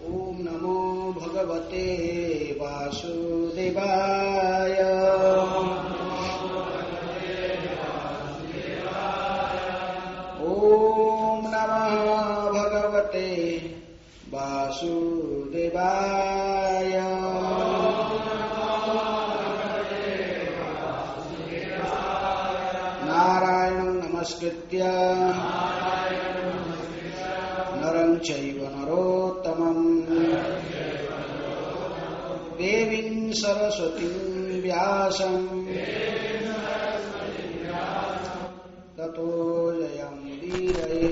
ओम नमो भगवते वासुदेवाय। ओम नमः भगवते वासुदेवाय। नारायणं नमस्कृत्य नरं चैव नरोत्तमं देवीं सरस्वतीं व्यासं ततो जयमुदीरये।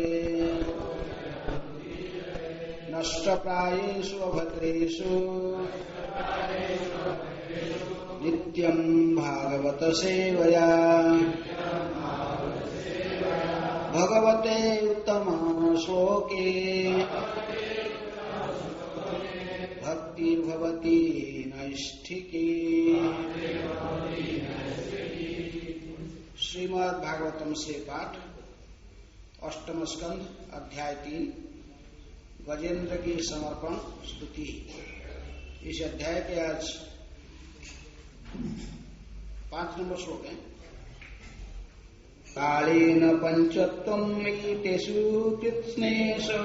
नष्टप्रायेषु अभद्रेषु नित्यं भागवत सेवया भगवते उत्तम श्लोके भक्तिर्भवति नैष्ठिकी। श्रीमद् भागवतम से पाठ अष्टम स्कंध अध्याय 3 गजेंद्र की समर्पण स्तुति। इस अध्याय के आज 5 नंबर श्लोक है। कालेन पंचत्वं ईतेषु कृत्स्नेषु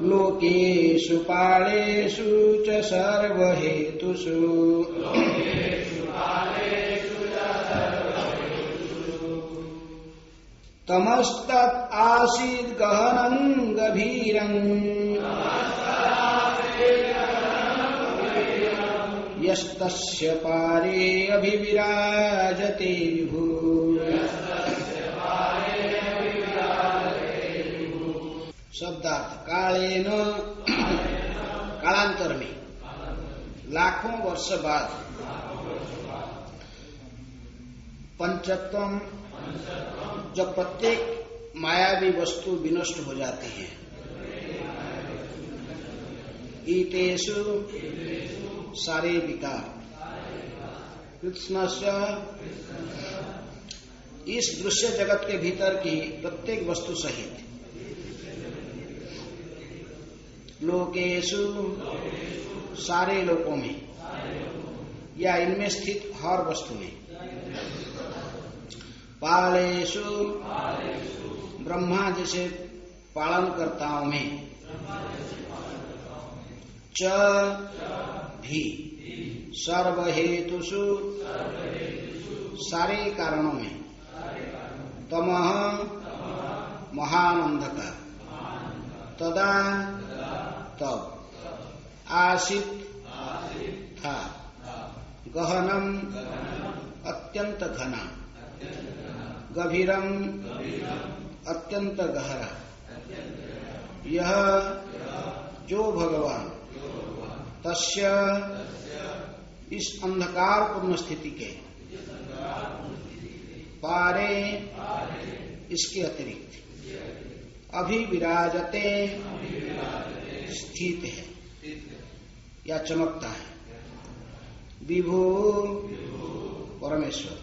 लोकेषु पालेषु च सर्वहेतुषु तमस्तत् आसीत् गहनं गभीरं यस्तस्य पारे अभिविराजते विभु। शब्दार्थ कालेन कालांतर में लाखों वर्ष बाद पंचत्वम जब प्रत्येक मायावी वस्तु विनष्ट हो जाती है। ईतेषु सारे विकार कृष्णस्य इस दृश्य जगत के भीतर की प्रत्येक वस्तु सहित लोकेषु सारे लोकों में या इनमें स्थित हर वस्तु में पालेषु ब्रह्मा जैसे पालनकर्ताओं में च भी सर्वहेतुषु सारे कारणों में तमः महान अंधकार तदा तब आसित था गहनम अत्यंत घना गभीरम अत्यंत गहरा यह जो भगवान तस्य इस अंधकार पूर्ण स्थिति के पारे इसके अतिरिक्त अभिविराजते स्थित है या चमकता है विभु परमेश्वर।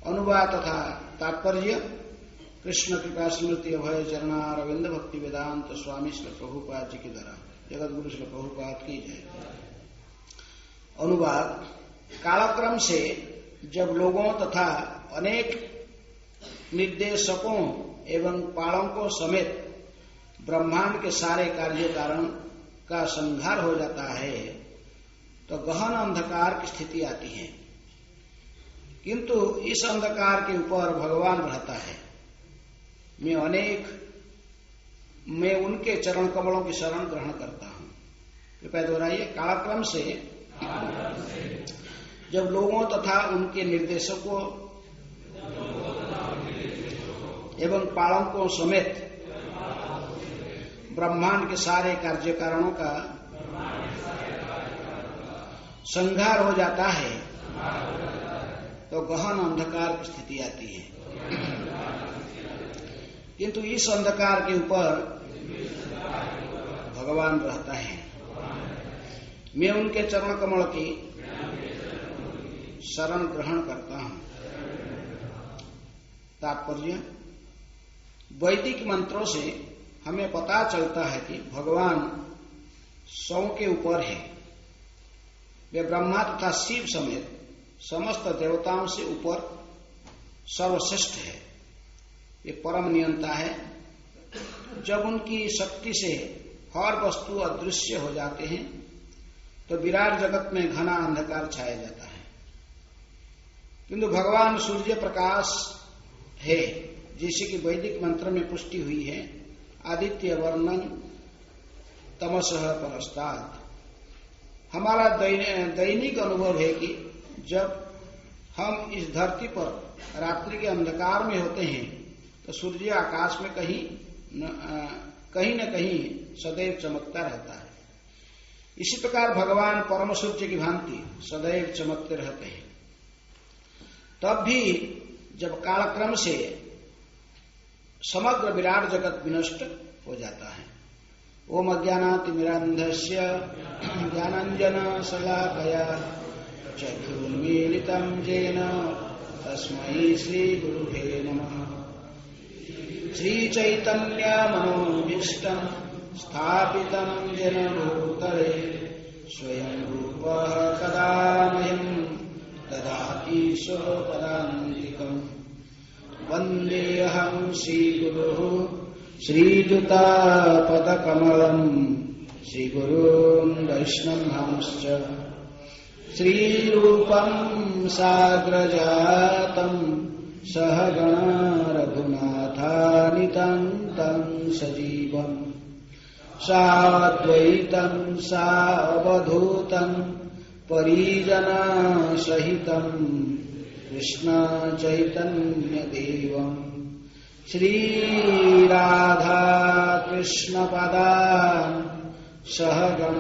अनुवाद तथा तात्पर्य कृष्ण कृपा स्मृति अभय चरणारविंद भक्ति वेदांत स्वामी श्री प्रभुपाद जी के द्वारा जगत गुरु श्री प्रभुपाद की जय। अनुवाद कालक्रम से जब लोगों तथा अनेक निर्देशकों एवं पालकों समेत ब्रह्मांड के सारे कार्य कारण का संहार हो जाता है तो गहन अंधकार की स्थिति आती है। किंतु इस अंधकार के ऊपर भगवान रहता है। मैं उनके चरण कमलों की शरण ग्रहण करता हूं। कृपया दोहराइए। कालक्रम से जब लोगों तथा उनके निर्देशकों एवं पालकों समेत ब्रह्मांड के सारे कार्य कारणों का संहार हो जाता है तो गहन अंधकार की स्थिति आती है। किंतु इस अंधकार के ऊपर भगवान रहता है। मैं उनके चरण कमल की शरण ग्रहण करता हूं। तात्पर्य वैदिक मंत्रों से हमें पता चलता है कि भगवान 100 के ऊपर है। वे ब्रह्मा तथा शिव समेत समस्त देवताओं से ऊपर सर्वश्रेष्ठ है। ये परम नियंता है। जब उनकी शक्ति से हर वस्तु अदृश्य हो जाते हैं तो विराट जगत में घना अंधकार छाया जाता है। किंतु भगवान सूर्य प्रकाश है, जैसे कि वैदिक मंत्र में पुष्टि हुई है, आदित्य वर्णन तमसः परस्तात्। हमारा दैनिक अनुभव है कि जब हम इस धरती पर रात्रि के अंधकार में होते हैं तो सूर्य आकाश में कहीं न कहीं सदैव चमकता रहता है। इसी प्रकार भगवान परम सूर्य की भांति सदैव चमकते रहते हैं। तब भी जब कालक्रम से समग्र विराट जगत विनष्ट हो जाता है। ओम अज्ञानातिमिरान्धस्य ज्ञानाञ्जन शलाकया चक्षुर्मीलितं येन तस्मै श्रीगुरुवे नमः। श्रीचैतन्यमनोभीष्टं स्थापितं येन भूतले स्वयं रूपः कदा मह्यं ददाति स्वपदान्तिकम्। वन्देऽहं श्रीगुरुः श्रीयुतापदकमलम् श्रीगुरून् वैष्णवांश्च। श्रीरूपं साग्रजातं सहगण रघुनाथानितं तं सजीवम्। साद्वैतं सावधूतं परिजनसहितं कृष्ण चैतन्यदेवम्। श्रीराधा कृष्णपदान् सहगण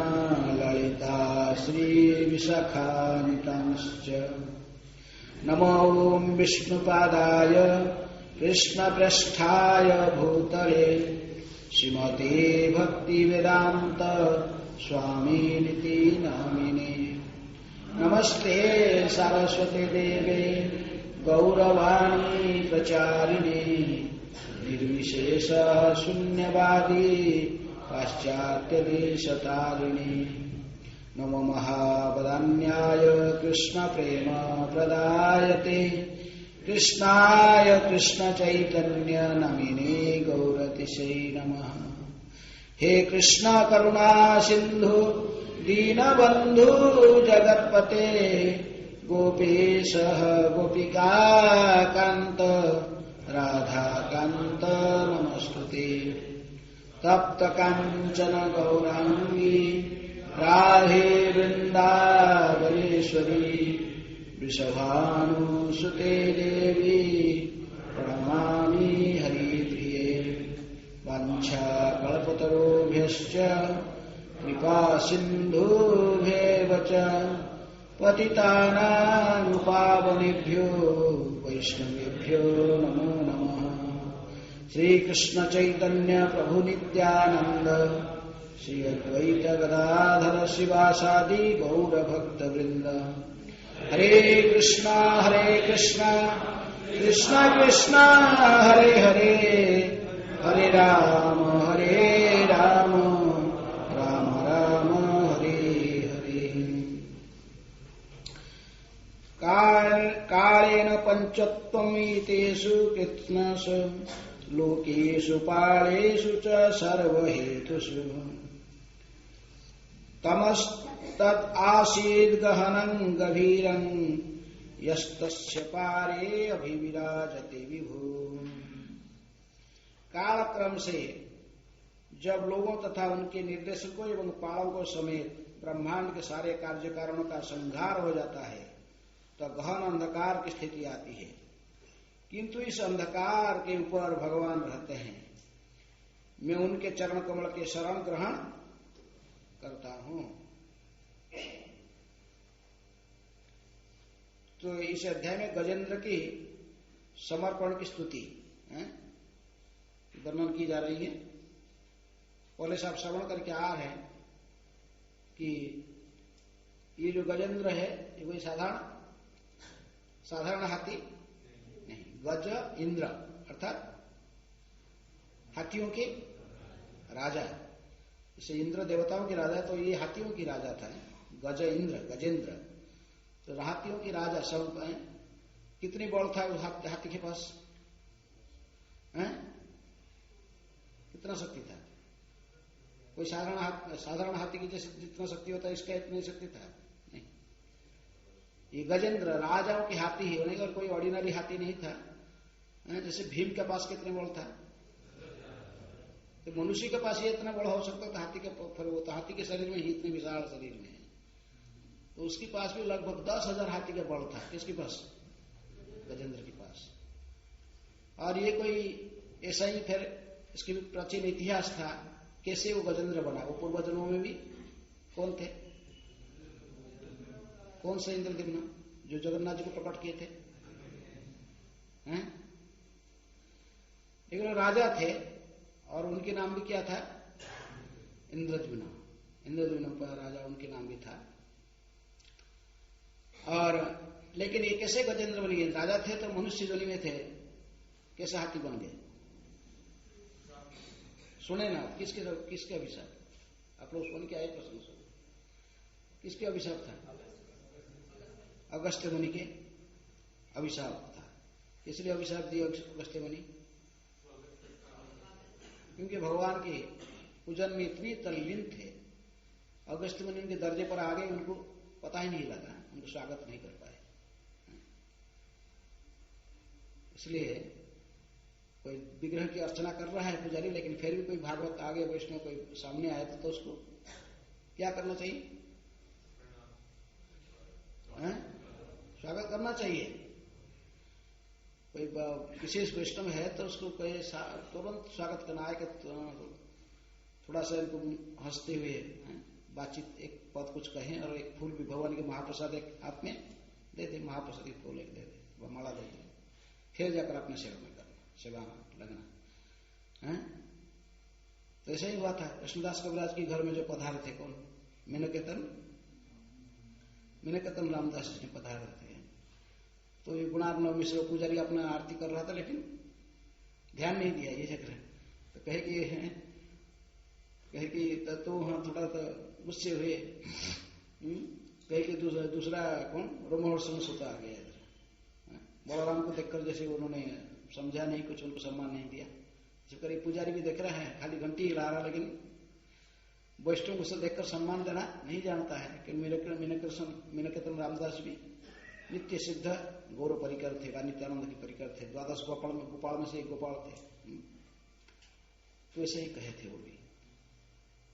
ललिता श्रीविशाखान्वितांश्च। नमो विष्णुपादाय कृष्णप्रेष्ठाय भूतले श्रीमते भक्तिवेदान्त स्वामिनिति नामिने। नमस्ते सरस्वती देवे गौरवाणी प्रचारिणे निर्विशेष शून्यवादी पाश्चात्यदेशतारिणे। नमो महावदान्याय कृष्ण प्रेम प्रदायते कृष्णाय कृष्ण चैतन्य नामिने गौरतिशै नमः। हे कृष्ण करुणा सिंधु दीनबंधु जगत्पते गोपेश गोपिकाकांत राधाकांत नमस्तुते। तप्त कांचन गौरांगी राधे वृंदावनेश्वरी वृषभानुसुते देवी प्रणमामि हरिप्रिये। वाञ्छाकल्पतरुभ्यश्च कृपा सिन्धुभ्येव च पतितानां पावनेभ्यो वैष्णवेभ्यो नमो नमः। श्री कृष्ण चैतन्य प्रभु नित्यानंद श्री अद्वैत गदाधर शिवासादि गौर भक्त वृंद। हरे कृष्णा कृष्णा कृष्णा हरे हरे, हरे राम राम राम हरे हरे। कालेन पंचत्वमितेषु कृत्स्नषु लोकेषु पालेषु च सर्वहेतुषु। तमस्तद् आसीद् गहनं गभीरं यस्तस्य पारे अभिविराजते विभु। कालक्रम से जब लोगों तथा उनके निर्देशकों एवं पालकों समेत ब्रह्मांड के सारे कार्य कारणों का संहार हो जाता है तो गहन अंधकार की स्थिति आती है। किंतु इस अंधकार के ऊपर भगवान रहते हैं। मैं उनके चरण कमल के शरण ग्रहण करता हूं। तो इस अध्याय में गजेंद्र की समर्पण की स्तुति वर्णन की जा रही है। पहले साहब श्रवण करके आ रहे हैं कि ये जो गजेंद्र है ये कोई साधारण हाथी नहीं, गज इंद्र अर्थात हाथियों के राजा। जैसे इंद्र देवताओं के राजा, तो ये हाथियों की राजा था, गजेंद्र। तो हाथियों की राजा सब है। कितनी बल था उस हाथी के पास? कितना शक्ति था? कोई साधारण हाथी की जैसे जितना शक्ति होता है, इसका इतनी शक्ति था नहीं। ये गजेंद्र राजाओं की हाथी ही होने, और कोई ऑर्डिनरी हाथी नहीं था। जैसे भीम के पास कितने बल था? तो मनुष्य के पास ये इतना बड़ा हो सकता था, हाथी के फिर वो तो हाथी के शरीर में ही इतने विशाल शरीर में है, तो उसके पास भी लगभग 10,000 हाथी का बल था। किसके पास? गजेंद्र के पास। और ये कोई ऐसा ही फिर इसके भी प्राचीन इतिहास था, कैसे वो गजेंद्र बना। वो पूर्व जन्मों में भी कौन थे? कौन से इंद्रद्युम्न जो जगन्नाथ जी को प्रकट किए थे? लेकिन राजा थे और उनके नाम भी क्या था? इंद्रद्युम्न राजा उनके नाम भी था। और लेकिन ये कैसे गजेंद्र बन गए? राजा थे तो मनुष्य योनि में थे, कैसे हाथी बन गए? सुने ना, किसके अभिशाप? आप लोग सुन के आए प्रश्न सुन, किसके अभिशाप था? अगस्त्य मुनि के अभिशाप था। इसलिए अभिशाप दिया अगस्त्य मुनि, क्योंकि भगवान के पूजन में इतनी तल्लीन थे। अगस्त्य मुनि उनके दर्जे पर आ गए, उनको पता ही नहीं लगा, उनको स्वागत नहीं कर पाए। इसलिए कोई विग्रह की अर्चना कर रहा है पुजारी, लेकिन फिर भी कोई भागवत आगे वैष्णव कोई सामने आए तो उसको क्या करना चाहिए? स्वागत करना चाहिए। कोई विशेष वैष्णव है तो उसको कोई तुरंत स्वागत करना है कि थोड़ा सा इनको हंसते हुए बातचीत, एक पद कुछ कहें और एक फूल भी भगवान के महाप्रसाद एक हाथ में दे दे, महाप्रसाद एक फूल एक दे दे, वह माला दे दे, फिर जाकर अपने सेवा में करना, सेवा में लगना है। तो ऐसा ही हुआ था। कृष्णदास कविराज के घर में जो पधारे थे, कौन? मिनकेतन रामदास जी पधारे थे। तो ये गुणार्णव मिश्र पुजारी अपना आरती कर रहा था, लेकिन ध्यान नहीं दिया ये चक्र। तो कहे कि तो हाँ थोड़ा तो गुस्से हुए। कहे कि दूसरा कौन? रोमहर्षण सुता आ गया इधर। बलराम को देखकर जैसे उन्होंने समझा नहीं, कुछ उनको सम्मान नहीं दिया। जबकि पुजारी भी देख रहा है, खाली घंटी हिला रहा, लेकिन वैष्णव को देखकर सम्मान देना नहीं जानता है। कि मिनकेतन रामदास भी नित्य सिद्ध गौरव परिकर थे, नित्यानंद के परिकर थे, 12 गोपाल में से एक गोपाल थे। तो ऐसे ही कहे थे वो भी।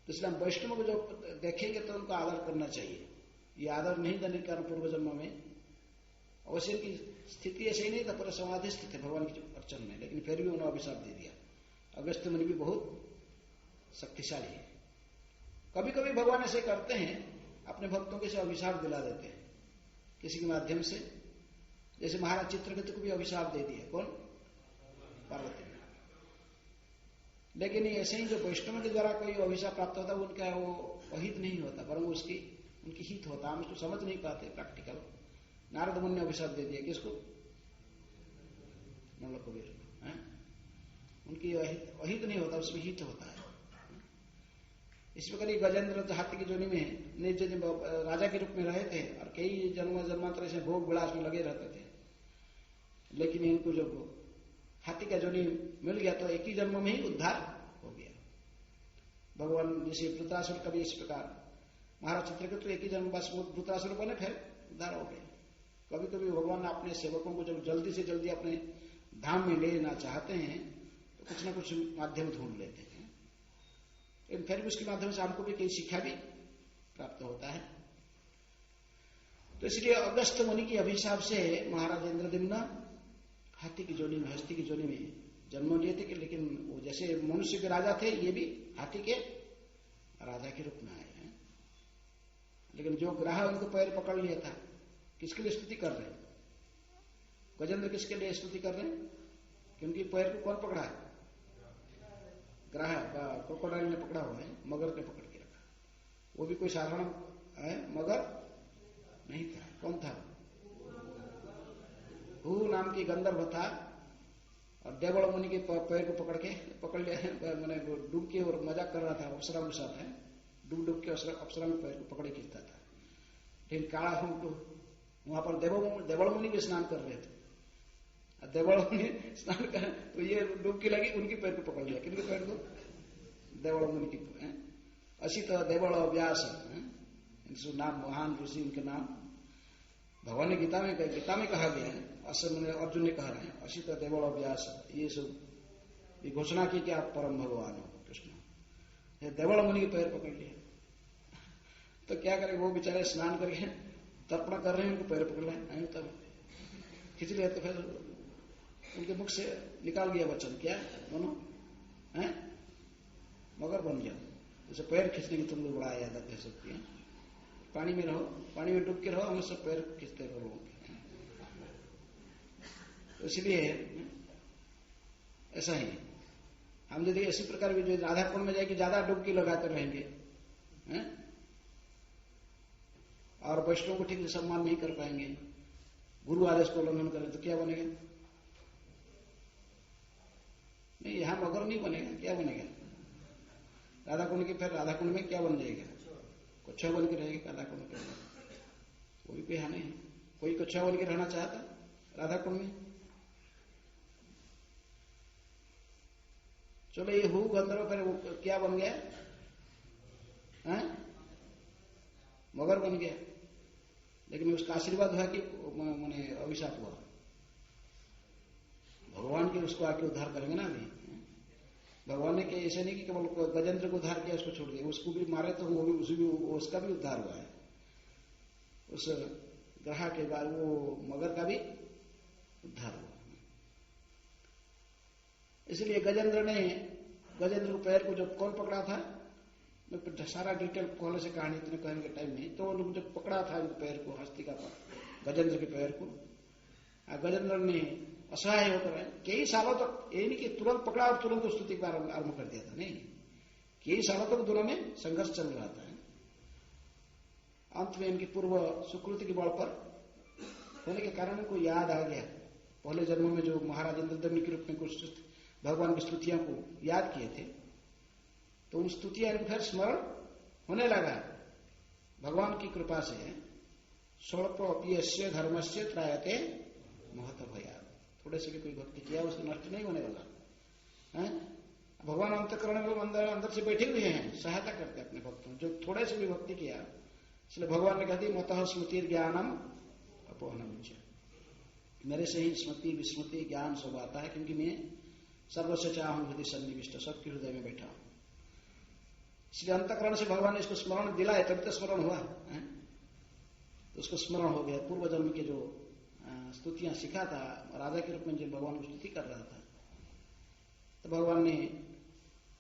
तो इसलिए हम वैष्णव को जो देखेंगे तो उनको आदर करना चाहिए। ये आदर नहीं देने के कारण पूर्व जन्म में अवश्य की स्थिति ऐसे ही नहीं था, पूरा समाधि स्थित है भगवान की अर्चन में, लेकिन फिर भी उन्होंने अभिशाप दे दिया। अगस्त्य मुनि भी बहुत शक्तिशाली है। कभी कभी भगवान ऐसे करते हैं, अपने भक्तों के से अभिशाप दिला देते हैं किसी के माध्यम से। जैसे महाराज चित्रकेतु को भी अभिशाप दे दिया, कौन? पार्वती ने। लेकिन ऐसे ही जो वैष्णव के द्वारा कोई अभिशाप प्राप्त होता है, उनका वो अहित नहीं होता, वरन उनकी हित होता। हम उसको समझ नहीं पाते प्रैक्टिकल। नारद मुनि ने अभिशाप दे दिया, किसको? नल कबीर। उनकी अहित नहीं होता, उसमें हित होता है। इस प्रकार गजेंद्र हाथी की जोनी में निज राजा के रूप में रहे थे और कई जन्मांतर से भोग विलास में लगे रहते थे। लेकिन इनको जब हाथी का जोनी मिल गया तो एक ही जन्म में ही उद्धार हो गया। भगवान जैसे वृत्रासुर का भी इस प्रकार, महाराज चित्रकेतु तो एक ही जन्म बस वृत्रासुर बने, फिर उद्धार हो गए। कभी कभी भगवान अपने सेवकों को जब जल्दी से जल्दी अपने धाम में लेना चाहते हैं तो कुछ न कुछ माध्यम ढूंढ लेते हैं। लेकिन फिर भी उसके माध्यम से हमको भी कई शिक्षा भी प्राप्त होता है। तो इसलिए अगस्त्य मुनि के अभिशाप से महाराज इंद्रद्युम्न हाथी की जोनी में, हस्ती की जोनी में जन्म लिए थे। लेकिन वो जैसे मनुष्य के राजा थे, ये भी हाथी के राजा के रूप में आए हैं। लेकिन जो ग्राह उनको पैर पकड़ लिया था, किसके लिए स्तुति कर रहे हैं? गजेंद्र किसके लिए स्तुति कर रहे हैं? क्योंकि पैर को कौन पकड़ा है? ग्राह क्रोकोडाइल ने पकड़ा हुआ है, मगर ने पकड़ के रखा। वो भी कोई साधारण मगर नहीं था। कौन था? हु नाम की गंधर्व था, और देवल मुनि के पैर को पकड़ लिया है, मैंने डूब के और मजाक कर रहा था, अप्सरा के साथ है, डूब के अप्सरा के पैर को पकड़े खींचता था। लेकिन काला तो वहां पर देवल मुनि भी स्नान कर रहे थे। देवल मुनि स्नान कर तो ये डुबकी लगी, उनके पैर को पकड़ लिया। किनके पैर को? देवल मुनि की। असित देवल व्यास नाम, महान ऋषि उनके नाम भगवान ने गीता में कहा गया है। अर्जुन ने कहा है असित देवल व्यास, ये सब ये घोषणा की कि आप परम भगवान हो कृष्ण। देवल मुनि के पैर पकड़ लिए तो क्या करें, वो बेचारे स्नान करके तर्पण कर रहे हैं, उनको पैर पकड़ रहे हैं, तब खींच लिया तो फिर उनके मुख से निकाल गया वचन, क्या दोनों हैं मगर बन गया। जैसे पैर खींचने की तुम लोग बड़ा आदत है सबकी, पानी में रहो, पानी में डूब के रहो, हम सब पैर खींचते रहो। तो इसलिए ऐसा ही हम यदि इसी प्रकार की जो राधा कुंड में जाएगी ज्यादा डुबकी लगाते रहेंगे हैं? और वैष्णव को ठीक से सम्मान नहीं कर पाएंगे, गुरु आदेश को उल्लंघन करें तो क्या बनेगा? नहीं, यहां मगर नहीं बनेगा, क्या बनेगा? राधा कुंड के फिर राधा कुंड में क्या बन जाएगा? कच्छा बन के रहेगा राधा कुंड के। कोई भी यहाँ नहीं, कोई कच्छा बन के रहना चाहता राधा कुंड में? चलो ये हु गंधर्व फिर वो क्या बन गया है? मगर बन गया। लेकिन उसका आशीर्वाद हुआ कि मैंने अभिशाप हुआ। भगवान के उसको आके उद्धार करेंगे ना अभी। भगवान ने क्या ऐसे नहीं कि केवल गजेंद्र को उद्धार किया उसको छोड़ दिया, उसको भी मारे तो वो भी उसका भी उद्धार हुआ है। उस ग्रह के बाद वो मगर का भी उद्धार हुआ। इसलिए गजेंद्र को पैर को जब कौन पकड़ा था, मैं सारा डिटेल कहने से कहानी इतने कहने के टाइम नहीं, तो उन्होंने जब पकड़ा था उनके पैर को, हस्ती का गजेंद्र के पैर को, गजेंद्र ने असहाय होकर कई सालों तक, ये नहीं कि तुरंत पकड़ा और तुरंत स्तुति का आरंभ कर दिया था, नहीं, कई सालों तक दोनों में संघर्ष चल रहा था। अंत में इनकी पूर्व सुकृति के बल पर होने के कारण उनको याद आ गया, पहले जन्मों में जो महाराज इंद्रदम्नि के रूप में कुछ भगवान की स्तुतियों को याद किए थे, तो उन स्तुतियां फिर स्मरण होने लगा। भगवान की कृपा से स्वल्प अपीयस्य धर्मस्य त्रायते महत भयात्, थोड़े से भी कोई भक्ति किया उसको नष्ट नहीं होने वाला है। भगवान अंतःकरण में अंदर से बैठे हुए हैं, सहायता करते अपने भक्तों जो थोड़े से भी भक्ति किया। इसलिए भगवान ने कहा दी मतः स्मृति ज्ञानम अपोहनम, मेरे से ही स्मृति विस्मृति ज्ञान सब आता है, क्योंकि मैं सर्वस्व चाहूं हृदय सन्निविष्ट, सबके हृदय में बैठा हूं। इसलिए अंतःकरण से भगवान ने इसको स्मरण दिलाए, तभी तो स्मरण हुआ है, तो उसको स्मरण हो गया। पूर्व जन्म के जो स्तुतियां सीखा था राजा के रूप में, जब भगवान की स्तुति कर रहा था, तो भगवान ने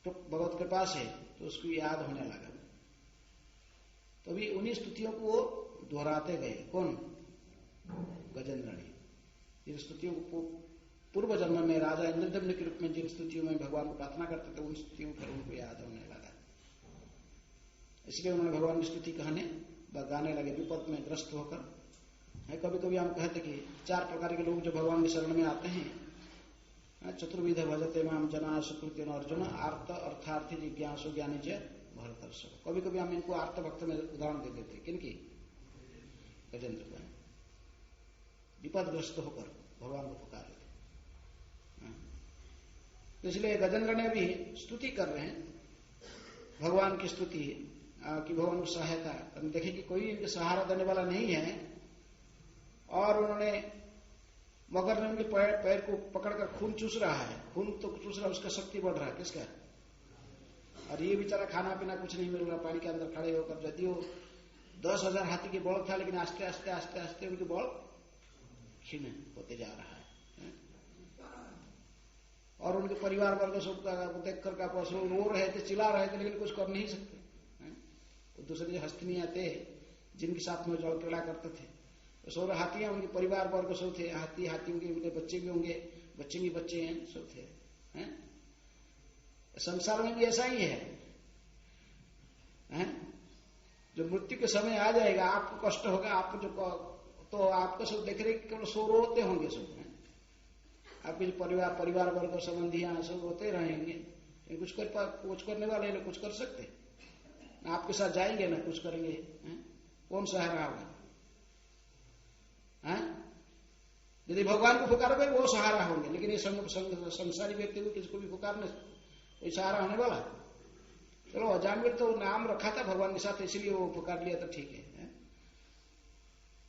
तो भगवत कृपा से तो उसको याद होने लगा। तो अभी उन्हीं स्तुतियों को वो दोहराते गए। कौन? गजेंद्र ने जिन स्तुतियों को पूर्व जन्म में राजा इंद्रदम्नि के रूप में जिन स्तुतियों में भगवान को प्रार्थना करते थे, उन स्तुतियों पर उनको याद होने लगा। इसलिए उन्होंने भगवान की स्तुति कहने व गाने लगे, विपद में ग्रस्त होकर। कभी कभी हम कहते कि 4 प्रकार के लोग जो भगवान की शरण में आते हैं, चतुर्विध भजते माम जना सुकृति अर्जुन आर्त अर्थार्थी जिज्ञासु ज्ञानी च भरतर्षभ। कभी कभी हम इनको आर्त भक्त में उदाहरण दे देते, किनकी? गजेंद्र को। विपदग्रस्त होकर भगवान को पुकारे थे। तो इसलिए गजेंद्र ने भी स्तुति कर रहे हैं, भगवान की स्तुति कि भगवान को सहायता। देखें कि कोई इनके सहारा देने वाला नहीं है, और उन्होंने मगर ने उनके पैर को पकड़कर खून चूस रहा है, खून तो चूस रहा, उसका शक्ति बढ़ रहा है किसका? और ये बेचारा खाना पीना कुछ नहीं मिल रहा, पानी के अंदर खड़े होकर। यदि वो 10,000 हाथी के बल था, लेकिन आस्ते आस्ते आस्ते आस्ते उनके बल क्षीण होते जा रहा है। और उनके परिवार वर्ग सब देख कर रो रहे थे, चिल्ला रहे थे, लेकिन कुछ कर नहीं सकते। तो दूसरे जो हस्तिनियां थे जिनके साथ में जल क्रीड़ा करते थे, तो सब हाथियां उनके परिवार वर्ग सब थे। हाथी उनके बच्चे भी होंगे, बच्चे भी बच्चे हैं, सब थे। संसार में भी ऐसा ही है, जो मृत्यु के समय आ जाएगा, आपको कष्ट होगा, आपको जो तो आपको सब देख रहे केवल सो रोते होंगे सब। आपके परिवार वर्ग संबंधी यहाँ सब होते रहेंगे, कुछ करने वाले लोग कुछ कर सकते, ना आपके साथ जाएंगे ना कुछ करेंगे, कौन सहारा होगा? यदि भगवान को पुकारोगे वो सहारा होंगे, लेकिन ये संसारी व्यक्ति को किसको भी पुकारने कोई सहारा होने वाला? चलो अजामिल तो नाम रखा था भगवान के साथ, इसलिए वो पुकार लिया, तो ठीक है।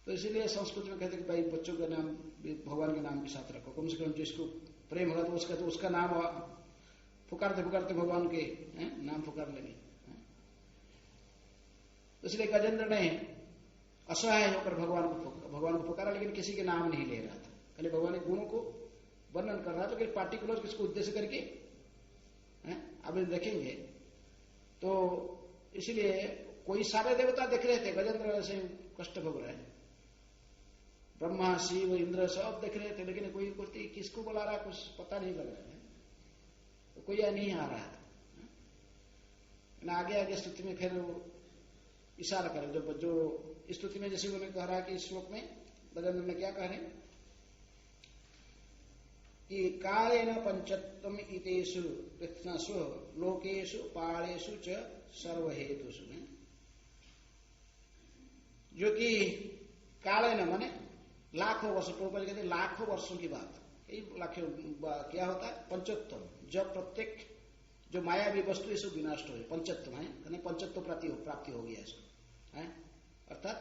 तो इसीलिए संस्कृत में कहते कि भाई बच्चों का नाम भगवान के नाम के साथ रखो, कम से कम जिसको प्रेम होगा तो उसका नाम पुकारते पुकारते भगवान के नाम पुकार लेंगे। तो इसलिए गजेंद्र ने असहाय होकर भगवान को पुकारा, लेकिन किसी के नाम नहीं ले रहा था, खाली भगवान के गुणों को वर्णन कर रहा था। लेकिन पार्टिकुलर किसको उद्देश्य करके अभी देखेंगे तो इसलिए कोई सारे देवता देख रहे थे, गजेंद्र ऐसे कष्ट भोग रहे हैं, ब्रह्मा शिव इंद्र सब देख रहे थे, लेकिन कोई किसको बुला रहा है कुछ पता नहीं लग रहा है, तो कोई नहीं आ रहा था। आगे आगे स्तुति में फिर इशारा करें, जो स्तुति में जैसे उन्होंने कह रहा है कि इस श्लोक में गजेंद्र ने क्या कह रहे हैं कि कालेन पंचत्वम इतेषु कृत्स्नसु लोकेषु पालेषु च सर्वहेतुषु, जो कि कालेन माने लाखों वर्ष, प्रभुपाद कहते लाखों वर्षों की बात, लाखों क्या होता है पंचत्वम, जब प्रत्येक जो मायावी वस्तु इसको विनष्ट हो, पंचत्व है पंचत्व प्राप्ति हो गया इसको, अर्थात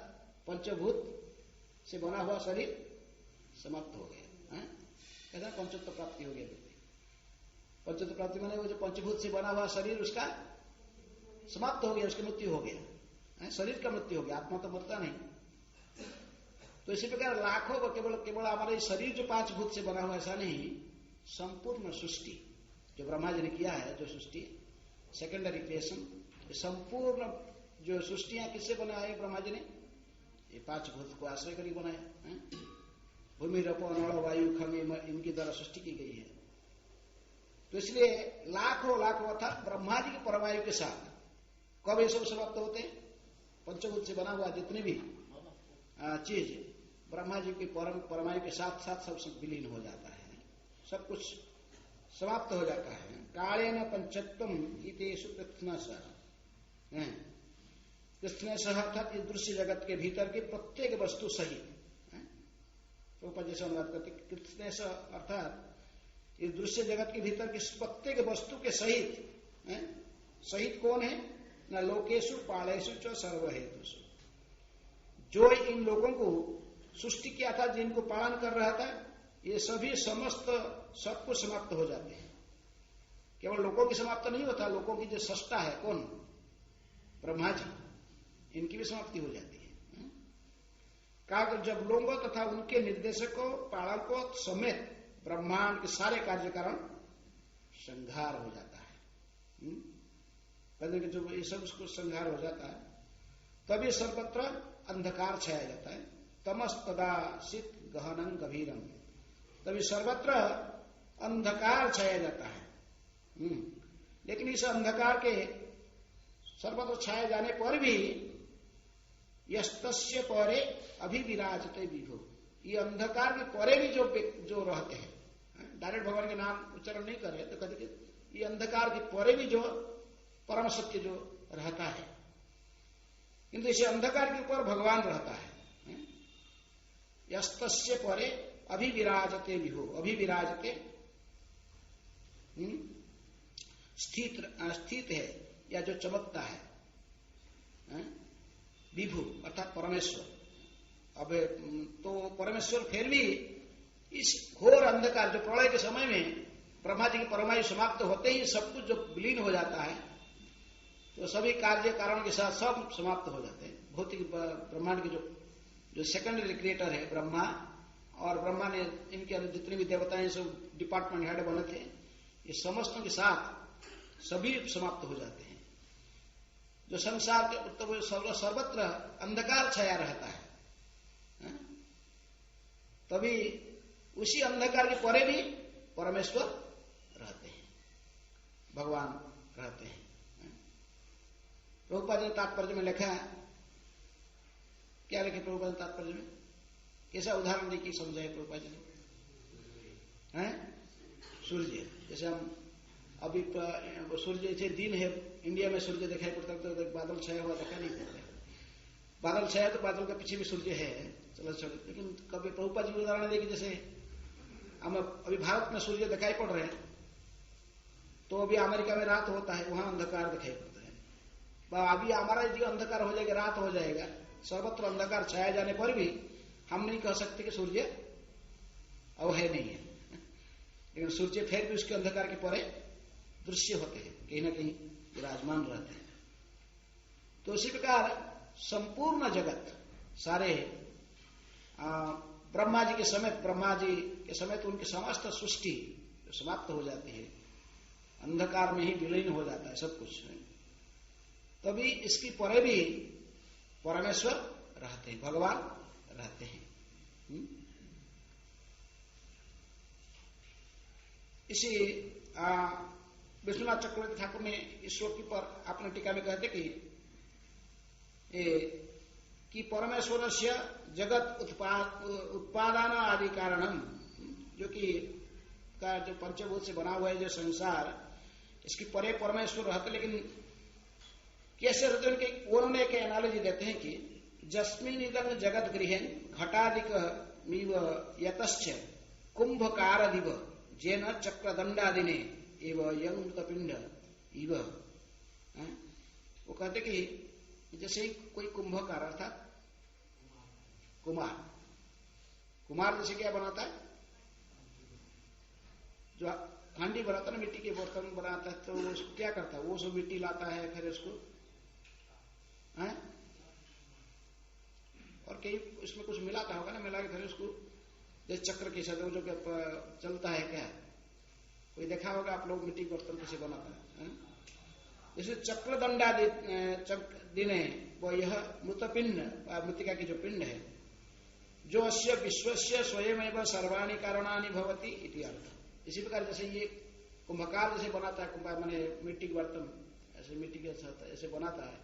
पंचभूत से बना हुआ शरीर समाप्त हो गया, कहते पंचत्व प्राप्ति हो गया। पंचत्व प्राप्ति माने वो जो पंचभूत से बना हुआ शरीर उसका समाप्त हो गया, उसकी मृत्यु हो गया, शरीर का मृत्यु हो गया, आत्मा तो मरता नहीं। तो इसी प्रकार लाखों को केवल हमारे शरीर जो पांच भूत से बना हुआ ऐसा नहीं, संपूर्ण सृष्टि जो ब्रह्मा जी ने किया है, जो सृष्टि सेकेंडरी क्रिएशन, संपूर्ण जो सृष्टियां किससे बनाया है ब्रह्मा जी ने? ये पांच भूत को आश्रय कर बनाया, भूमि रपो नड़ वायु खमी इनकी द्वारा सृष्टि की गई है। तो इसलिए लाखों अर्थात ब्रह्मा जी के परमायु के साथ कब ये सब समाप्त होते हैं? पंचभूत से बना हुआ जितनी भी चीज ब्रह्मा जी के परमायु के साथ साथ सब विलीन हो जाता है, सब कुछ समाप्त हो जाता है। कालेन पंचत्वम इतेषु कृत्स्नसः, कृत्स्नसः अर्थात इस दृश्य जगत के भीतर की प्रत्येक वस्तु सहित, तो जैसे अनुवाद करते कृत्स्नसः अर्थात इस दृश्य जगत के भीतर की प्रत्येक वस्तु के सहित, सहित कौन है? न लोकेषु पालेषु च सर्वहेतुषु, जो इन लोगों को सृष्टि किया था, जिनको पालन कर रहा था, ये सभी समस्त सब कुछ समाप्त हो जाते हैं। केवल लोगों की समाप्त नहीं होता, लोगों की जो सृष्टा है कौन? ब्रह्मा जी, इनकी भी समाप्ति हो जाती है। कहा जब लोगों तथा उनके निर्देशकों पालकों समेत ब्रह्मांड के सारे कार्य कारण संहार हो जाता है, जब ये सब उसको संहार हो जाता है तभी सर्वत्र अंधकार छाया जाता है। तमस्तदासित गहनं गभीरम, तभी सर्वत्र अंधकार छाया जाता है। लेकिन इस अंधकार के सर्वत्र छाए जाने पर भी यस्तस्य परे अभिविराजते विभु, ये अंधकार के परे भी जो रहते हैं, डायरेक्ट भगवान के नाम उच्चारण नहीं कर रहे तो कहते ये अंधकार के परे भी जो परम सत्य जो रहता है, किंतु इसे अंधकार के ऊपर भगवान रहता है। यस्तस्य परे अभिविराजते विभु, अभिविराजते स्थित है या जो चमकता है, विभु अर्थात परमेश्वर। अब तो परमेश्वर फिर भी इस घोर अंधकार जो प्रलय के समय में ब्रह्मा जी की परमायु समाप्त होते ही सब कुछ जो विलीन हो जाता है, तो सभी कार्य कारण के साथ सब समाप्त हो जाते हैं। भौतिक ब्रह्मांड के जो सेकेंडरी क्रिएटर है ब्रह्मा, और ब्रह्मा ने इनके अंदर जितने भी देवताएं सब डिपार्टमेंट हेड बने थे, ये समस्तों के साथ सभी समाप्त हो जाते हैं। जो संसार के तो सर्वत्र अंधकार छाया रहता है, तभी उसी अंधकार के परे भी परमेश्वर रहते हैं, भगवान रहते हैं। प्रभुपाद ने तात्पर्य में लिखा है, क्या लिखे प्रभुपाद ने तात्पर्य में? कैसा उदाहरण देखिए समझाए प्रभुपाद जी ने? है सूर्य। जैसे हम अभी सूर्य जैसे दिन है, इंडिया में सूर्य दिखाई पड़ता है तो बादल छाया हुआ दिखाई नहीं पड़ता। बादल छाया तो बादल के पीछे भी सूर्य है, चलो चलो। लेकिन कभी प्रभुपाद जी उदाहरण देगी, जैसे हम अभी भारत में सूर्य दिखाई पड़ रहे हैं तो अभी अमेरिका में रात होता है, वहां अंधकार दिखाई पड़ता है। अभी हमारा जो अंधकार हो जाएगा, रात हो जाएगा, सर्वत्र अंधकार छाया जाने पर भी हम नहीं कह सकते कि सूर्य अब है नहीं है, लेकिन सूर्य फिर भी उसके अंधकार के परे दृश्य होते हैं, कहीं ना कहीं विराजमान रहते हैं। तो इसी प्रकार संपूर्ण जगत सारे ब्रह्मा जी के समेत उनकी समस्त सृष्टि समाप्त हो जाती है, अंधकार में ही विलीन हो जाता है सब कुछ। तभी इसकी परे भी परमेश्वर रहते हैं, भगवान रहते हैं। इसी विश्वनाथ चक्रवर्ती ठाकुर ने इस श्लोक पर अपने टीका में कहते कि परमेश्वर से जगत उत्पादन आदि कारणम, जो कि का जो पंचभूत से बना हुआ है जो संसार, इसकी परे परमेश्वर रहते। लेकिन कैसे रहते उनके, उन्होंने एक एनालॉजी देते हैं कि जस्मिन इदं जगत गृहेन घटादिक मीव यतश्च कुंभकार दिव जेन चक्रदंडादिने एव यंग पिंड इव। वो कहते कि जैसे ही कोई कुंभकार अर्थात कुमार जैसे क्या बनाता है, जो हांडी बनाता है ना, मिट्टी के बर्तन बनाता है, तो उसको क्या करता है, वो सब मिट्टी लाता है, फिर उसको और कहीं उसमें कुछ मिलाता होगा ना, मिला के फिर उसको जैसे चक्र के साथ जो चलता है, क्या कोई देखा होगा आप लोग मिट्टी बर्तन कैसे बनाता है। जैसे चक्रदंडा दिने वो यह मृतपिंड, मृतिका की जो पिंड है, जो अस्य विश्वस्य स्वयं सर्वाणि कारणानि भवति इति अर्थ। इसी प्रकार जैसे ये कुंभकार जैसे बनाता है, कुंभकार माने मिट्टी के बर्तन ऐसे मिट्टी के साथ ऐसे बनाता है,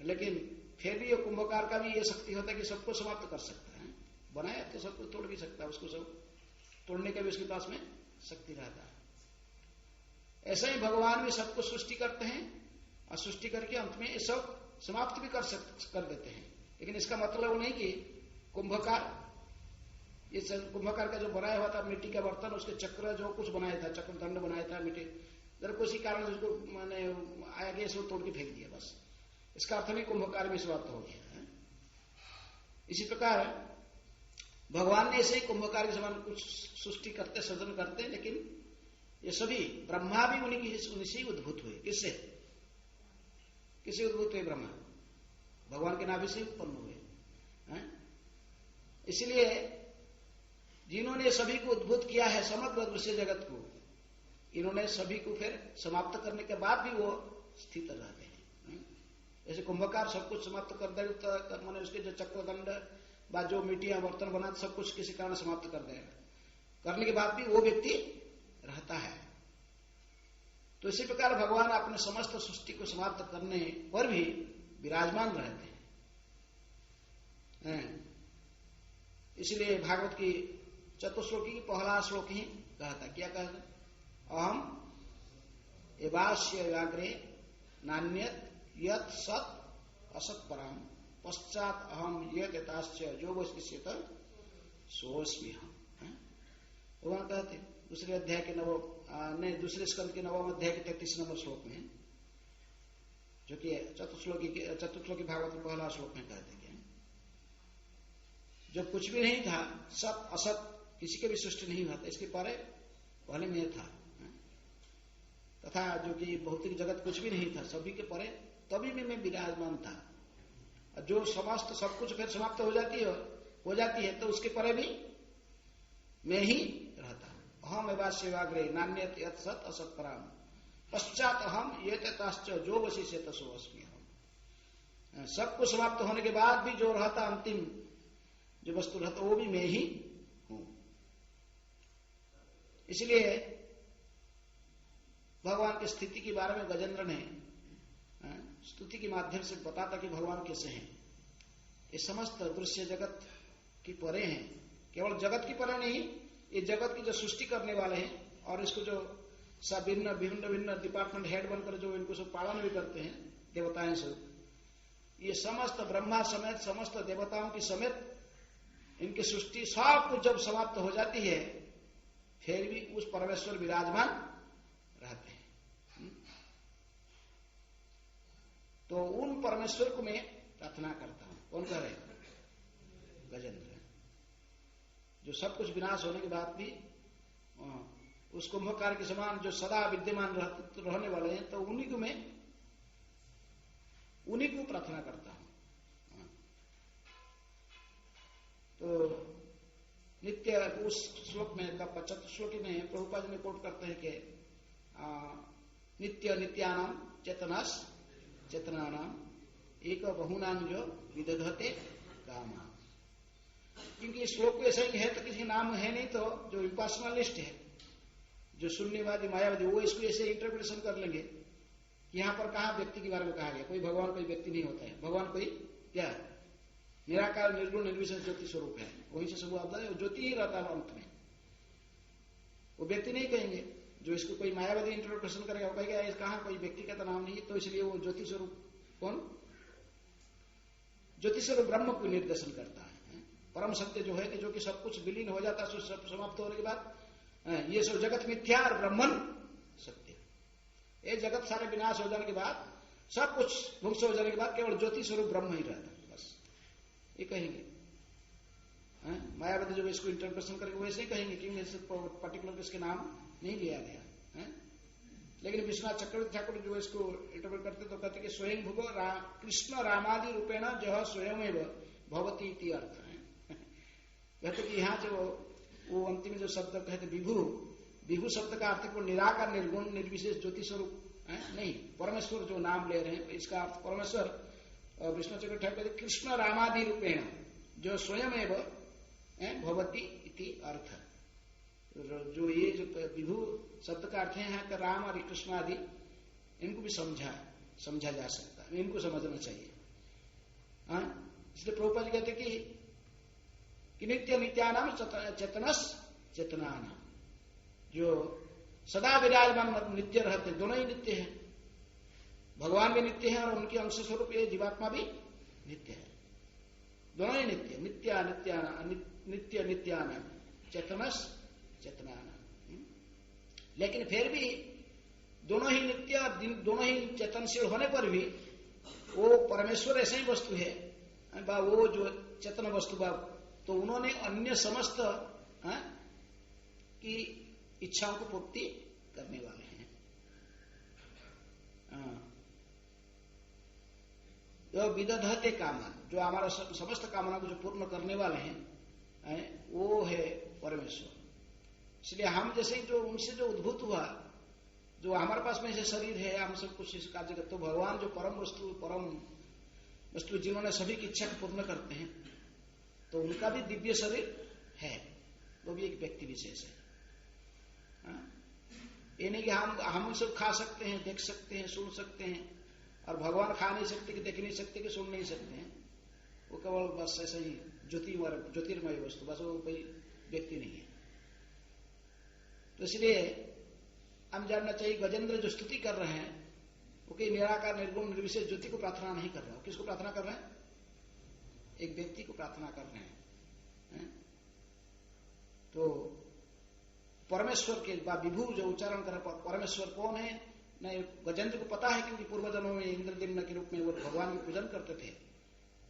लेकिन फिर भी ये कुंभकार का भी ये शक्ति होता है कि सबको समाप्त कर सकता है। बनाया तो सबको तोड़ भी सकता है, उसको सब तोड़ने का भी उसके पास में शक्ति रहता है। ऐसा ही भगवान भी सबको सृष्टि करते हैं और सृष्टि करके अंत में सब समाप्त भी कर देते हैं। लेकिन इसका मतलब वो नहीं कि कुंभकार का जो बनाया हुआ था मिट्टी का बर्तन, उसके चक्र जो कुछ बनाया था, चक्र दंड बनाया था मिट्टी, जरा किसी कारण से उसको मैंने आगे से तोड़ के फेंक दिया, बस इसका अर्थ नहीं कुंभकार भी समाप्त हो गया है। इसी प्रकार भगवान ने ऐसे ही कुंभकार के समान कुछ सृष्टि करते, सृजन करते, लेकिन ये सभी ब्रह्मा भी उन्हीं से उद्भूत हुए। किससे उद्भूत हुए? ब्रह्मा भगवान के नाभि से उत्पन्न हुए। इसलिए जिन्होंने सभी को उद्भूत किया है, समग्र दृश्य जगत को, इन्होंने सभी को फिर समाप्त करने के बाद भी वो स्थित रहते हैं। जैसे कुंभकार सब कुछ समाप्त कर दे तो मैंने उसके जो चक्रदंड बाद जो मिट्टियां बर्तन बना सब कुछ किसी कारण समाप्त कर देगा, करने के बाद भी वो व्यक्ति रहता है। तो इसी प्रकार भगवान अपने समस्त सृष्टि को समाप्त करने पर भी विराजमान रहते हैं। इसलिए भागवत की चतुश्लोकी की पहला श्लोक ही कहता, क्या कहता? अहम एवास्य व्याग्रे नान्यत यत सत असत परम पश्चात अहम यत यताश्च जो वशिष्यत सोऽस्मि हम। भगवान कहते दूसरे अध्याय के दूसरे स्कंद के 9वें अध्याय के 33 नंबर श्लोक में, जो कि चतुश्लोकी भागवत में पहला श्लोक में कहते हैं, जब कुछ भी नहीं था, सत असत किसी के भी सृष्टि नहीं हुआ था, इसके पहले मैं था, तथा जो कि भौतिक जगत कुछ भी नहीं था, सभी के परे तभी भी मैं विराजमान था। जो समस्त सब कुछ फिर समाप्त हो जाती है तो उसके परे भी मैं ही रहता हूं। अहम एवास्य वाग्रे नान्यत यत् सत असत पराम पश्चात अहम ये तताश्च जो वशिष्यत सोऽस्मि हम। सब कुछ समाप्त होने के बाद भी जो रहता, अंतिम जो वस्तु रहता, वो भी मैं ही हूं। इसलिए भगवान की स्थिति के बारे में गजेंद्र ने स्तुति के माध्यम से बताता कि भगवान कैसे हैं। ये समस्त दृश्य जगत की परे हैं, केवल जगत की परे नहीं, ये जगत की जो सृष्टि करने वाले हैं और इसको जो सब भिन्न भिन्न डिपार्टमेंट हेड बनकर जो इनको सब पालन भी करते हैं देवताएं सब, ये समस्त ब्रह्मा समेत समस्त देवताओं की समेत इनकी सृष्टि सब कुछ जब समाप्त हो जाती है फिर भी उस परमेश्वर विराजमान रहते हैं। तो उन परमेश्वर को मैं प्रार्थना करता हूं। कौन कह रहे? गजेंद्र, जो सब कुछ विनाश होने के बाद भी उस कुंभकार के समान जो सदा विद्यमान रहने वाले हैं, तो उन्हीं को प्रार्थना करता हूं। तो नित्य उस श्लोक में 75 श्लोक में प्रभुपाद ने कोट करते हैं कि नित्य नित्यानाम चेतनास चेतनानाम एक बहुनाम जो विदधते कामा। क्योंकि श्लोक ऐसा ही है तो किसी नाम है नहीं, तो जो विपासनालिस्ट है, जो शून्यवादी मायावादी, वो इसको ऐसे इंटरप्रिटेशन कर लेंगे कि यहां पर कहा व्यक्ति के बारे में कहा गया, कोई भगवान कोई व्यक्ति नहीं होता है, भगवान कोई क्या निराकार निर्गुण निर्विशेष ज्योति स्वरूप है, वहीं से सब आता है, ज्योति ही रहता है अंत में, वो व्यक्ति नहीं कहेंगे। जो इसको कोई मायावादी इंटरप्रिटेशन करेगा वो कहेगा कहा कोई व्यक्ति का तो नाम नहीं है, तो इसलिए वो ज्योति स्वरूप कौन? ज्योति स्वरूप ब्रह्म को निर्देशन करता है। परम सत्य जो है कि जो कि सब कुछ विलीन हो जाता है, सब समाप्त होने के बाद ये सब जगत मिथ्या और ब्रह्मन सत्य, ये जगत सारे विनाश हो जाने के बाद, सब कुछ ध्वंस हो जाने के बाद केवल ज्योति स्वरूप ब्रह्म ही रहता है, बस ये कहेंगे। मायावादी जो इसको इंटरप्रेशन करेंगे वैसे ही कहेंगे, क्योंकि पर्टिकुलर इसके नाम नहीं लिया गया है। लेकिन विश्वनाथ चक्रवर्ती ठाकुर जो इसको इंटरप्रेट करते तो कहते कि स्वयं भुगो कृष्ण रामादि रूपेण जो स्वयं भवती इति अर्थ है। कहते कि यहाँ जो वो अंतिम जो शब्द कहते विभु शब्द का अर्थ को निराकार निर्गुण निर्विशेष ज्योति स्वरूप नहीं, परमेश्वर जो नाम ले रहे हैं इसका अर्थ परमेश्वर विष्णु चक्रवर्ती ठाकुर कहते कृष्ण रामादि रूपेण जो स्वयं भवती इति अर्थ। जो ये जो विभु शब्द का अर्थ है यहाँ का राम और कृष्ण आदि, इनको भी समझा जा सकता है, इनको समझना चाहिए। इसलिए प्रभुपाद जी कहते कि नित्य नित्यानाम चेतनस चेतनानाम, जो सदा विराजमान नित्य रहते, दोनों ही नित्य है, भगवान भी नित्य है और उनके अंश स्वरूप ये जीवात्मा भी नित्य है, दोनों ही नित्य नित्य नित्यानाम चेतनस चेतनानाम। लेकिन फिर भी दोनों ही नित्य, दोनों ही चेतनशील होने पर भी वो परमेश्वर ऐसा ही वस्तु है, वो जो चेतन वस्तु तो उन्होंने अन्य समस्त की इच्छाओं को पूर्ति करने वाले हैं। जो विदधते कामना, जो हमारा समस्त कामना को जो पूर्ण करने वाले हैं वो है परमेश्वर। इसलिए हम जैसे जो उनसे जो उद्भूत हुआ, जो हमारे पास में जैसे शरीर है, हम सब कुछ इस कार्य करते, तो भगवान जो परम वस्तु जिन्होंने सभी की इच्छा को पूर्ण करते हैं, तो उनका भी दिव्य शरीर है, वो भी एक व्यक्ति विशेष है। ये नहीं कि हम सब खा सकते हैं, देख सकते हैं, सुन सकते हैं, और भगवान खा नहीं सकते कि देख नहीं सकते कि सुन नहीं सकते हैं, वो केवल बस ऐसा ही ज्योतिर्मय वस्तु, बस वो कोई व्यक्ति नहीं है। तो इसलिए हम जानना चाहिए गजेंद्र जो स्तुति कर रहे हैं वो कि निराकार निर्गुण निर्विशेष ज्योति को प्रार्थना नहीं कर रहे हैं। किसको प्रार्थना कर रहे हैं? एक व्यक्ति को प्रार्थना कर रहे हैं। तो परमेश्वर के विभु जो उच्चारण कर, परमेश्वर कौन है? नहीं, गजेंद्र को पता है, क्योंकि पूर्व जन्मों में इंद्रदिम्न के रूप में वो भगवान की पूजन करते थे,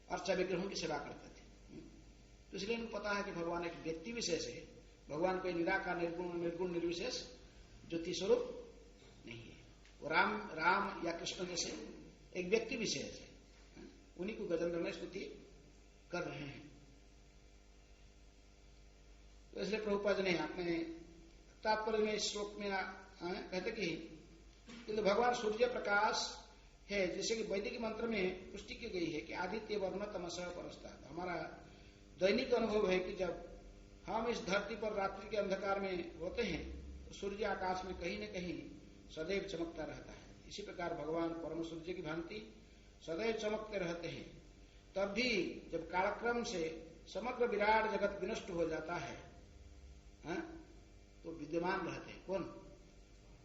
अर्चा विग्रहों की सेवा करते थे। तो इसलिए उनको पता है कि भगवान एक व्यक्ति विशेष है, भगवान कोई निराकार निर्गुण निर्विशेष ज्योति स्वरूप नहीं है। वो राम या कृष्ण जैसे एक व्यक्ति विशेष है, उन्हीं को गजेंद्र में स्तुति कर रहे हैं। तो इसलिए प्रभुपाद ने अपने तात्पर्य में इस श्लोक में कहते कि भगवान सूर्य प्रकाश है, जैसे कि वैदिक मंत्र में पुष्टि की गई है कि आदित्य वर्ण तमसः परस्तात्। हमारा दैनिक अनुभव है कि जब हम इस धरती पर रात्रि के अंधकार में होते हैं तो सूर्य आकाश में कहीं न कहीं सदैव चमकता रहता है। इसी प्रकार भगवान परम सूर्य की भांति सदैव चमकते रहते हैं। तब भी जब कालक्रम से समग्र विराट जगत विनष्ट हो जाता है, तो विद्यमान रहते हैं। कौन?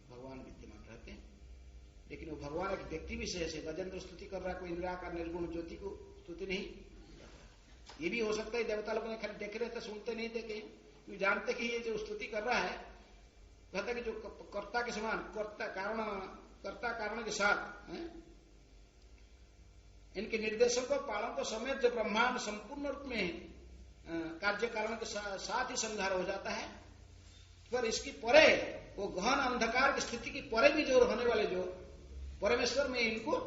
भगवान विद्यमान रहते हैं, लेकिन वो भगवान एक व्यक्ति विशेष है। गजेंद्र स्तुति कर रहा है, कोई निराकार निर्गुण ज्योति को स्तुति नहीं। ये भी हो सकता है देवता लोगों ने खाली देख रहे थे, सुनते नहीं थे, क्योंकि जानते कि ये जो स्तुति कर रहा है, कहता कि जो कर्ता के समान, कर्ता कारण के साथ इनके निर्देशों को पालन को समेत जो ब्रह्मांड संपूर्ण रूप में कार्य कारण के साथ ही संहार हो जाता है, पर इसकी परे वो गहन अंधकार की स्थिति की परे भी जो होने वाले जो परमेश्वर में इनको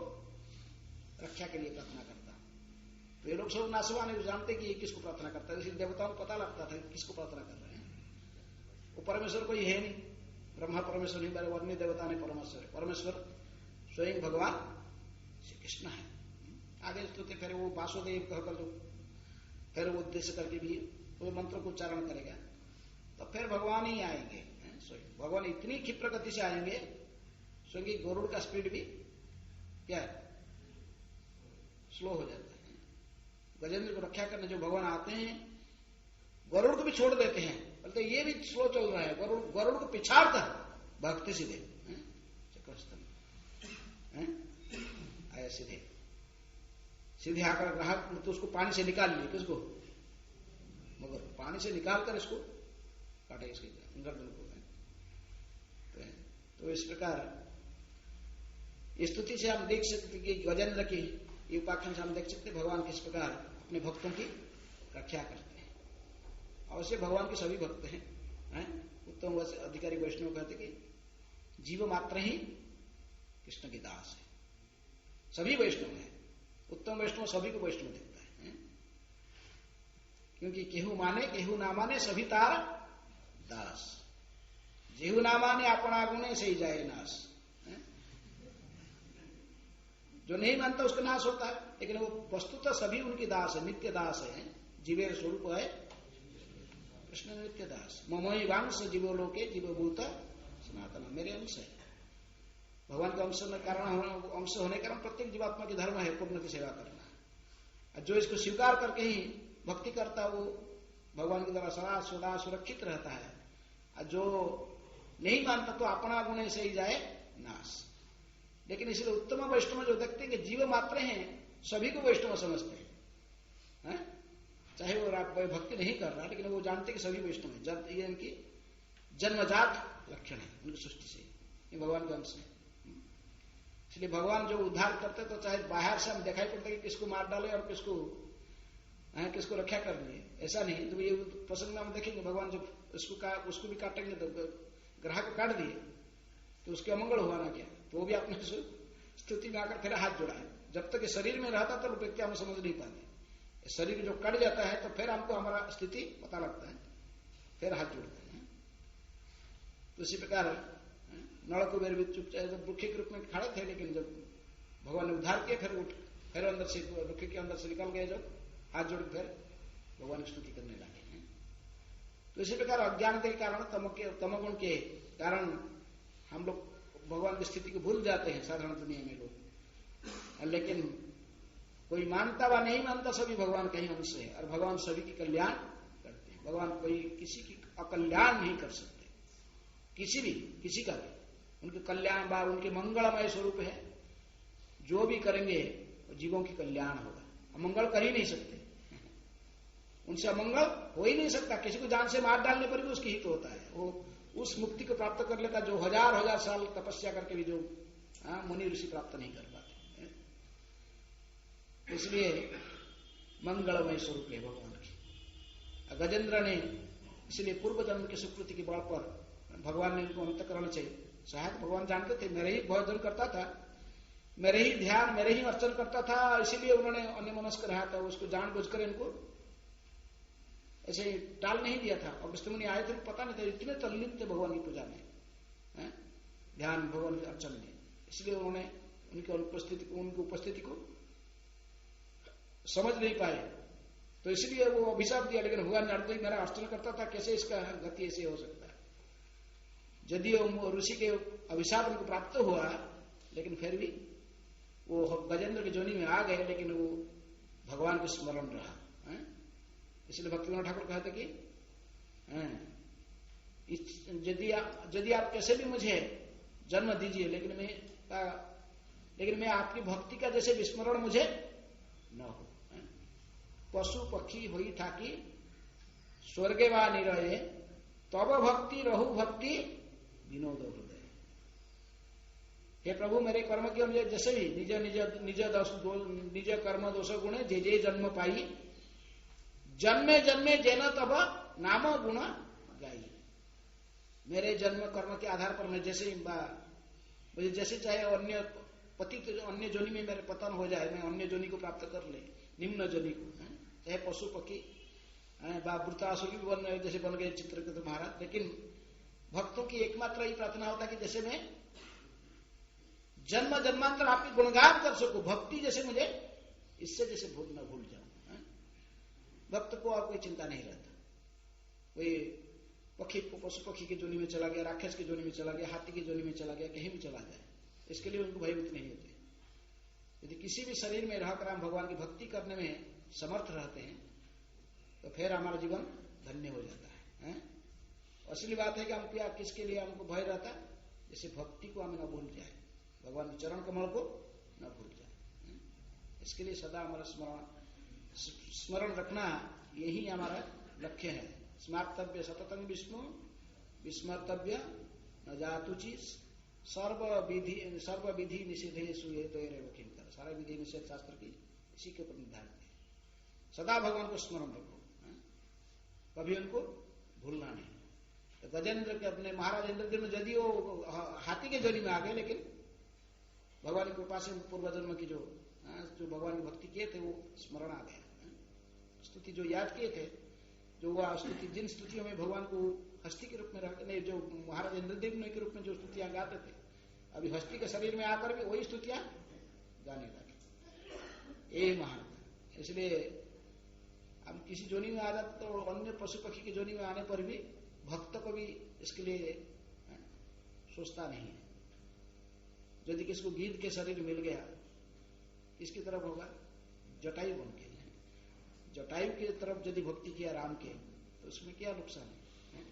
रक्षा के लिए प्रार्थना करता। तो ये लोग सब नासवान है, जानते कि ये किसको प्रार्थना करता है, इसलिए देवताओं को पता लगता था किसको प्रार्थना कर रहे हैं। वो परमेश्वर कोई है नहीं, ब्रह्मा परमेश्वर नहीं, बारे अन्य देवता नहीं परमेश्वर है। परमेश्वर स्वयं भगवान श्री कृष्ण है। आगे तो फिर वो वासुदेव कहकर जो फिर वो उद्देश्य करके भी वो मंत्र को उच्चारण करेगा, तो फिर भगवान ही आएंगे स्वयं। भगवान इतनी क्षिप्र गति से आएंगे, स्वयं गरुड़ का स्पीड भी क्या है, स्लो हो जाता है। गजेंद्र को रक्षा करने जो भगवान आते हैं, गरुड़ को भी छोड़ देते हैं, बोलते ये भी स्लो चल रहा है, गरुड़ को पिछाड़ता भक्ति सीधे चक्रस्तंभ आया सीधे आकर ग्राहक तो उसको पानी से निकाल लिए, किसको? मगर पानी से निकालकर इसको काटे, इसके गर्दन को। तो इस प्रकार स्तुति से हम देख सकते कि गजेंद्र की ये उपाख्यान से हम देख सकते भगवान किस प्रकार अपने भक्तों की रक्षा करते हैं। अवश्य भगवान के सभी भक्त हैं, उत्तम अधिकारी वैष्णव कहते कि जीव मात्र ही कृष्ण की दास है। सभी वैष्णव है, उत्तम वैष्णव सभी को वैष्णव दिखता है, क्योंकि केहू माने केहू ना माने सभी तार दास, जेहू ना माने अपना गुणे से ही जाए नाश। जो नहीं मानता उसका नाश होता है, लेकिन वो वस्तुतः सभी उनकी दास है, नित्य दास है। जीवेर स्वरूप है कृष्ण नित्य दास। ममोई वांश जीवो लोके जीवभूत सनातन, मेरे अंश है। भगवान के अंश होने के कारण प्रत्येक जीवात्मा की धर्म है पूर्ण की सेवा करना। जो इसको स्वीकार करके ही भक्ति करता वो भगवान के द्वारा सदा सुरक्षित रहता है। जो नहीं मानता तो अपना गुण से ही जाए नाश। लेकिन इसलिए उत्तम वैष्णव जो देखते हैं कि जीव मात्र हैं, सभी को वैष्णव समझते हैं, चाहे वो भक्ति नहीं कर रहा, लेकिन वो जानते कि सभी वैष्णव है। जब ये इनकी जन्मजात लक्षण है, उनकी सृष्टि से ये भगवान का अंश है। इसलिए भगवान जो उद्धार करते तो चाहे बाहर से हम दिखाई पड़ता है कि किसको मार डाले और किसको रक्षा करनी है, ऐसा नहीं। तो ये प्रसंग में हम देखेंगे भगवान जब उसको भी काटेंगे, तो ग्राहक को काट दिए तो उसके अमंगल हुआ ना क्या, तो वो भी अपने स्थिति में आकर फिर हाथ जोड़ा है। जब तक शरीर में रहता तो व्यक्ति हम समझ नहीं पाते, शरीर जो कट जाता है तो फिर हमको हमारा स्थिति पता लगता है, फिर हाथ जोड़ते हैं। तो इसी प्रकार नल कुबेर भी चुपचाप रुखे के रूप में खड़े थे, लेकिन जब भगवान ने उद्धार किया फिर अंदर से रुखे के अंदर से निकल गए, जब हाथ जोड़ फिर भगवान की स्तुति करने लगे हैं। तो इसी प्रकार अज्ञान के कारण तमोगुण के कारण हम लोग भगवान की स्थिति को भूल जाते हैं साधारण दुनिया में लोग। लेकिन कोई मानता व नहीं मानता, सभी भगवान का ही अंश है और भगवान सभी की कल्याण करते हैं। भगवान कोई किसी की अकल्याण नहीं कर सकते, किसी का भी उनके कल्याण बा उनके मंगलमय स्वरूप है। जो भी करेंगे वो जीवों की कल्याण होगा, अमंगल कर ही नहीं सकते, उनसे अमंगल हो ही नहीं सकता। किसी को जान से मार डालने पर भी उसकी हित होता है, वो उस मुक्ति को प्राप्त कर लेता जो हजार साल तपस्या करके भी जो मुनि ऋषि प्राप्त नहीं कर पाते। इसलिए मंगलमय स्वरूप है भगवान की। गजेंद्र ने इसलिए पूर्व जन्म की सुकृति के बल पर भगवान ने उनको अंतकरण से शायद भगवान जानते थे मेरे ही भजन करता था, मेरे ही ध्यान मेरे ही अर्चन करता था, इसीलिए उन्होंने अन्य मनस्क रहा था। उसको जानबूझकर इनको ऐसे टाल नहीं दिया था। और विष्णु मुनि आए थे, पता नहीं था, इतने तल्लीन थे भगवान की पूजा में, ध्यान भगवान के अर्चन में। इसलिए उन्होंने उनकी उपस्थिति को समझ नहीं पाए, तो इसलिए वो अभिशाप दिया। लेकिन भगवान जानते मेरा अर्चन करता था, कैसे इसका गति ऐसे हो सकता है। यदि ऋषि के अभिशाप उनको प्राप्त हुआ, लेकिन फिर भी वो गजेंद्र की जोनी में आ गए, लेकिन वो भगवान को स्मरण रहा। इसलिए भक्तिविनोद ठाकुर कहते कि यदि आप कैसे भी मुझे जन्म दीजिए, लेकिन मैं आपकी भक्ति का जैसे विस्मरण मुझे न हो। पशु पक्षी हुई था कि स्वर्गे वा निरये तब भक्ति रहु भक्ति विनोद हृदय। हे प्रभु, मेरे कर्म के अनुसार जैसे भी निज कर्म दोष गुणे जे जन्म पाई, जन्मे जन्मे जेन तब नाम गुण गाई। मेरे जन्म कर्म के आधार पर मैं मुझे जैसे चाहे अन्य अन्य जोनि में मेरे पतन हो जाए, मैं अन्य जोनि को प्राप्त कर ले, निम्न जोनि को, चाहे पशु पक्षी वृतासुर भी जैसे बन गए चित्रकेतु महाराज। लेकिन भक्तों की एकमात्र ही प्रार्थना होता है कि जैसे मैं जन्म जन्मांतर आपकी गुणगान कर सकूं, भक्ति जैसे मुझे इससे जैसे न भूल जाऊं। भक्त को और कोई चिंता नहीं रहता, कोई पशु पक्षी की जोनी में चला गया, राक्षस की जोनी में चला गया, हाथी की जोनी में चला गया, कहीं भी चला जाए, इसके लिए उनको भयभीत नहीं होते। यदि किसी भी शरीर में रहकर हम भगवान की भक्ति करने में समर्थ रहते हैं तो फिर हमारा जीवन धन्य हो जाता है। असली बात है कि हम क्या किसके लिए हमको भय रहता है, जैसे भक्ति को हम न भूल जाए, भगवान के चरण कमल को न भूल जाए। इसके लिए सदा हमारा स्मरण रखना यही हमारा लक्ष्य है। स्मार्तव्य सततं विष्णु विस्मर्तव्य न जातुचि सर्व विधि निषेधेषु ये किंकर। सारा विधि निषेध शास्त्र की इसी के ऊपर निर्धारित है। सदा भगवान को स्मरण रखो, कभी उनको भूलना नहीं। तो गजेंद्र के अपने महाराज इंद्रदेव में यदि वो हाथी के जोनी में आ गए, लेकिन भगवान की कृपा से पूर्व जन्म की जो भगवान की भक्ति किए थे वो स्मरण आ गया। स्तुति जो याद किए थे, जो वह स्तुति जिन स्तुतियों में भगवान को हस्ती के रूप में रहते नहीं, जो महाराज इंद्रदेव के रूप में जो स्तुतियां गाते थे, अभी हस्ती के शरीर में आकर भी वही स्तुतियां गाने लगे। ये महान। इसलिए हम किसी जोनी में आ जाते तो अन्य पशु पक्षी की जोनी में आने पर भी भक्त को भी इसके लिए सोचता नहीं है। यदि किसको गिद्ध के शरीर मिल गया, किसकी तरफ होगा? जटायु बन के। जटायु की तरफ यदि भक्ति किया राम के, तो उसमें क्या नुकसान है?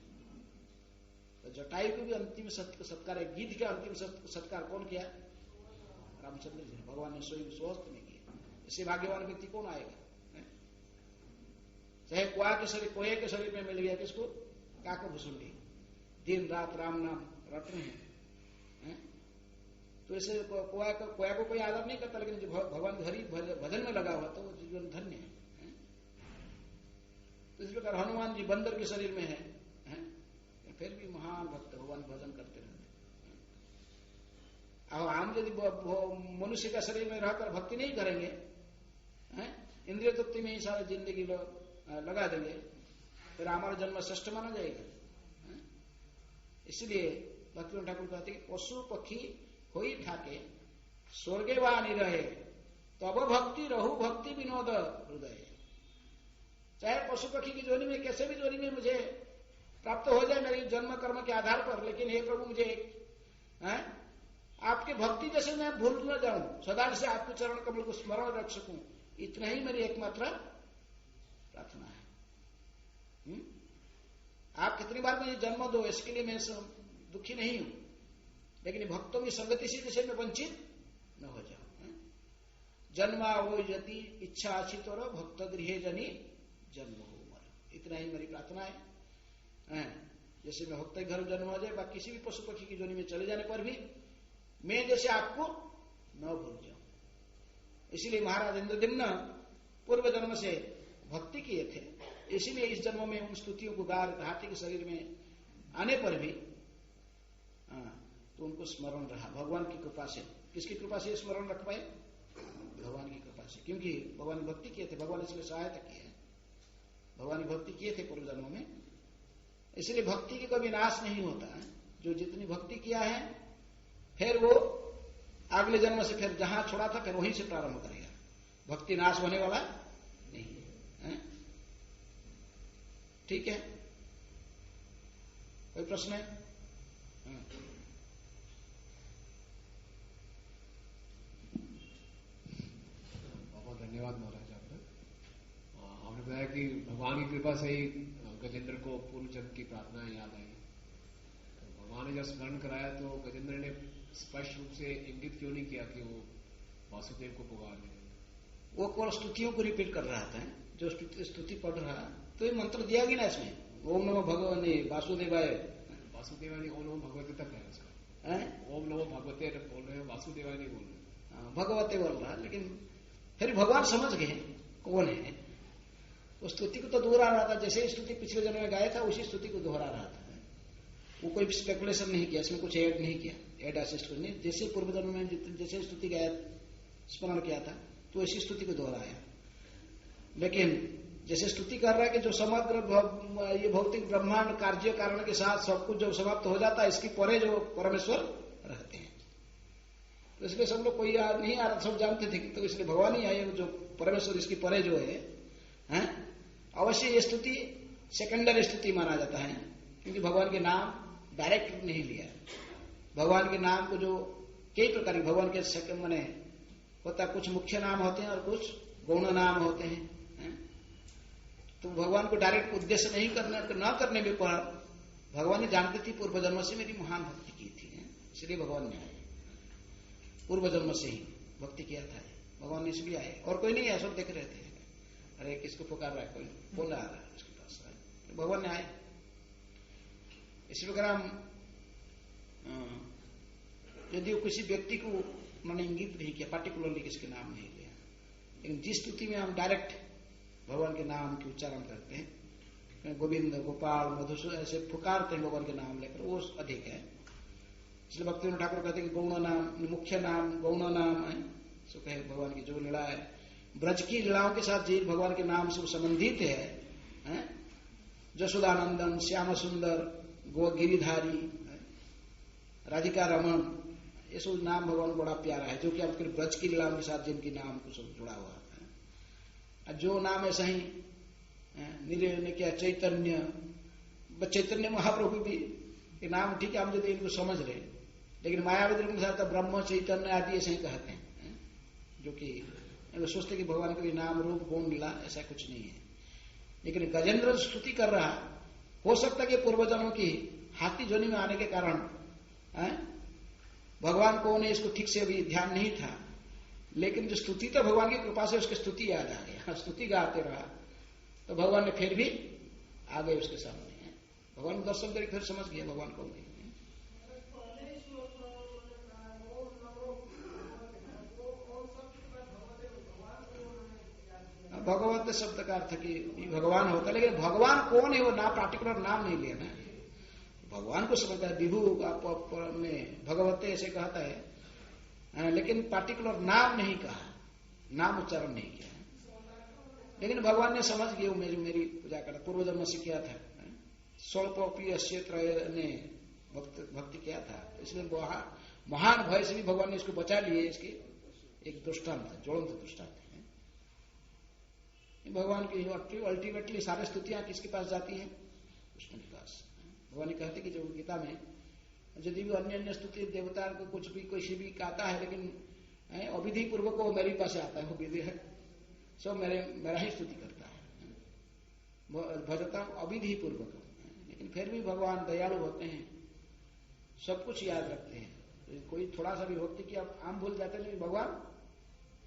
तो जटायु को भी अंतिम सत्कार है। गिद्ध का अंतिम सत्कार कौन किया? रामचंद्र जी। भगवान ने स्वयं स्वहस्त में किया। इससे भाग्यवान व्यक्ति कौन आएगा? चाहे कोये के शरीर में मिल गया, किसको? काक भुसुंडी, दिन रात राम नाम रट रहे हैं। तो ऐसे कोया को कोई आदर नहीं करता, लेकिन जो भगवान हरि भजन में लगा हुआ तो वो जीवन धन्य है। तो इस प्रकार हनुमान जी बंदर के शरीर में है, फिर भी महान भक्त भगवान भजन करते रहते। अब हम यदि मनुष्य का शरीर में रहकर भक्ति नहीं करेंगे, इंद्रिय तृप्ति में ही सारी जिंदगी लगा देंगे, फिर हमारा जन्म श्रेष्ठ माना जाएगा। इसलिए भक्ति ठाकुर कहते हैं, पशु पक्षी होई ठाके स्वर्गे वा निरहे तब भक्ति रहु भक्ति विनोद हृदय। चाहे पशु पक्षी की जोनी में, कैसे भी जोनी में मुझे प्राप्त हो जाए मेरी जन्म कर्म के आधार पर, लेकिन हे प्रभु मुझे आपकी भक्ति जैसे मैं भूल न जाऊं, सदा से आपके चरण कमल को स्मरण रख सकूं, इतना ही मेरी एकमात्र प्रार्थना है। आप कितनी बार मुझे जन्म दो, इसके लिए मैं दुखी नहीं हूं, लेकिन भक्तों की संगति से जैसे मैं वंचित न हो जाऊं। जन्मा वो यदि इच्छा आचित और भक्त गृह जनी जन्म हो मर, इतना ही मेरी प्रार्थना है। जैसे मैं भक्त के घर जन्म हो जाए, बाकी किसी भी पशु पक्षी की जोनी में चले जाने पर भी मैं जैसे आपको न भूल जाऊं। इसीलिए महाराज इंद्रदिम्न पूर्व जन्म से भक्ति किए थे, इसीलिए इस जन्म में उन स्तुतियों को गा हाथी के शरीर में आने पर भी तो उनको स्मरण रहा भगवान की कृपा से। किसकी कृपा से स्मरण रख पाए? भगवान की कृपा से, क्योंकि भगवान की भक्ति किए थे, भगवान इसलिए सहायता की है। भगवान की भक्ति किए थे पूर्व जन्मों में, इसलिए भक्ति की कभी नाश नहीं होता है। जो जितनी भक्ति किया है, फिर वो अगले जन्म से फिर जहां छोड़ा था फिर वहीं से प्रारंभ करेगा। भक्ति नाश होने वाला नहीं है। ठीक है, कोई प्रश्न है? बहुत धन्यवाद महाराज। आपने बताया कि भगवान की कृपा से ही गजेंद्र को पूर्व जन्म की प्रार्थना याद आई। मां ने जब स्मरण कराया तो गजेंद्र ने स्पष्ट रूप से इंगित क्यों नहीं किया कि वो वासुदेव को पुकार रहे हैं? वो केवल स्तुतियों को रिपीट कर रहा था, जो स्तुति पढ़ रहा, तो ये मंत्र दिया गया ना इसमें, ओम नमो भगवाने वासुदेवाय। वासुदेवाय नहीं, ओम नमो भगवते तक है उसका। ओम नमो भगवते बोल रहे हैं, वासुदेवाय नहीं बोल रहे। भगवते बोल रहा, लेकिन फिर भगवान समझ गए कौन है। वो स्तुति को तो दोहरा रहा था, जैसे स्तुति पिछले जन्म में गाया था उसी स्तुति को दोहरा रहा था। वो कोई स्पेकुलेशन नहीं किया, इसमें कुछ ऐड नहीं किया, ऐड असिस्ट कुछ नहीं। जैसे पूर्व जन्म में जैसे स्तुति गाया स्मरण किया था तो इसी स्तुति को दोहराया। लेकिन जैसे स्तुति कर रहा है कि जो समग्र ये भौतिक ब्रह्मांड कार्य कारण के साथ सब कुछ जब समाप्त हो जाता है, इसकी परे जो परमेश्वर रहते हैं, तो इसलिए सब लोग कोई नहीं आ रहा, सब जानते थे कि तो इसलिए भगवान ही आए जो परमेश्वर इसकी परे जो है। अवश्य ये स्तुति सेकेंडरी स्तुति माना जाता है, क्योंकि भगवान के नाम डायरेक्ट नहीं लिया। भगवान के नाम को जो कई प्रकार के भगवान के माने होता, कुछ मुख्य नाम होते हैं और कुछ गौण नाम होते हैं। तो भगवान को डायरेक्ट उद्देश्य नहीं न करने में पर भगवान ने जानती थी पूर्व जन्म से मेरी महान भक्ति की थी, इसलिए भगवान ने आए। पूर्व जन्म से ही भक्ति किया था भगवान ने, इसलिए आए। और कोई नहीं है, सब देख रहे थे, अरे किसको पुकार रहा है, कोई बोल रहा है उसके पास, तो भगवान ने आए। इसी प्रकार यदि वो किसी व्यक्ति को उन्होंने इंगित नहीं किया, पार्टिकुलरली किसके नाम नहीं लिया, लेकिन जिस स्तुति में हम डायरेक्ट भगवान के नाम के उच्चारण करते हैं, गोविंद गोपाल मधुसूदन ऐसे पुकारते हैं भगवान के नाम लेकर, वो अधिक है। इसलिए भक्ति ठाकुर कहते हैं कि गौण नाम, मुख्य नाम गौण नाम है। सो कहे भगवान की जो लीला है, ब्रज की लीलाओं के साथ जी भगवान के नाम से संबंधित है। जसोदानंदन, श्याम सुंदर, गो गिरिधारी, राधिका रमन, ये सब नाम भगवान बड़ा प्यारा है, जो कि आपके ब्रज की लीला के साथ जिनकी नाम को सब जुड़ा हुआ है। जो नाम ऐसा ही निर्णय क्या चैतन्य महाप्रभु भी ये नाम ठीक है, हम यदि इनको समझ रहे, लेकिन मायावी के साथ ब्रह्म चैतन्य आदि ऐसे ही कहते हैं, जो कि सोचते कि भगवान के नाम रूप गुण लीला ऐसा कुछ नहीं है। लेकिन गजेंद्र स्तुति कर रहा, हो सकता है कि पूर्वजन्मों की हाथी जोनी में आने के कारण भगवान को ने इसको ठीक से अभी ध्यान नहीं था, लेकिन जो स्तुति तो भगवान की कृपा से उसकी स्तुति याद आ गया, स्तुति गाते रहा, तो भगवान ने फिर भी आ गए उसके सामने। भगवान दर्शन करके फिर समझ गया भगवान को नहीं। भगवत शब्द का अर्थ कि भगवान होता है, लेकिन भगवान कौन है वो ना पार्टिकुलर नाम नहीं लेना है। भगवान को समझता है, विभु में भगवते ऐसे कहता है, लेकिन पार्टिकुलर नाम नहीं कहा, नाम उच्चारण नहीं किया। लेकिन भगवान ने समझ गया मेरी पूजा करना पूर्व जन्म से किया था, स्वल्पी क्षेत्र ने भक्ति किया था, इसलिए महान भय से भी भगवान ने इसको बचा लिए। इसके एक दृष्टांत, ज्वलंत दृष्टांत है। भगवान की अल्टीमेटली सारे स्तुतियां किसके पास जाती हैं? कृष्ण के पास। भगवान ने कहते कि जो गीता में यदि भी अन्य अन्य स्तुति देवता को कुछ भी कोई भी कहता है, लेकिन अविधि पूर्वक वो मेरे पास आता है, वो विधि है, सब मेरा ही स्तुति करता है, भजता अविधि पूर्वक। लेकिन फिर भी भगवान दयालु होते हैं, सब कुछ याद रखते हैं। कोई थोड़ा सा भी भक्ति की आप आम भूल जाते हैं, लेकिन भगवान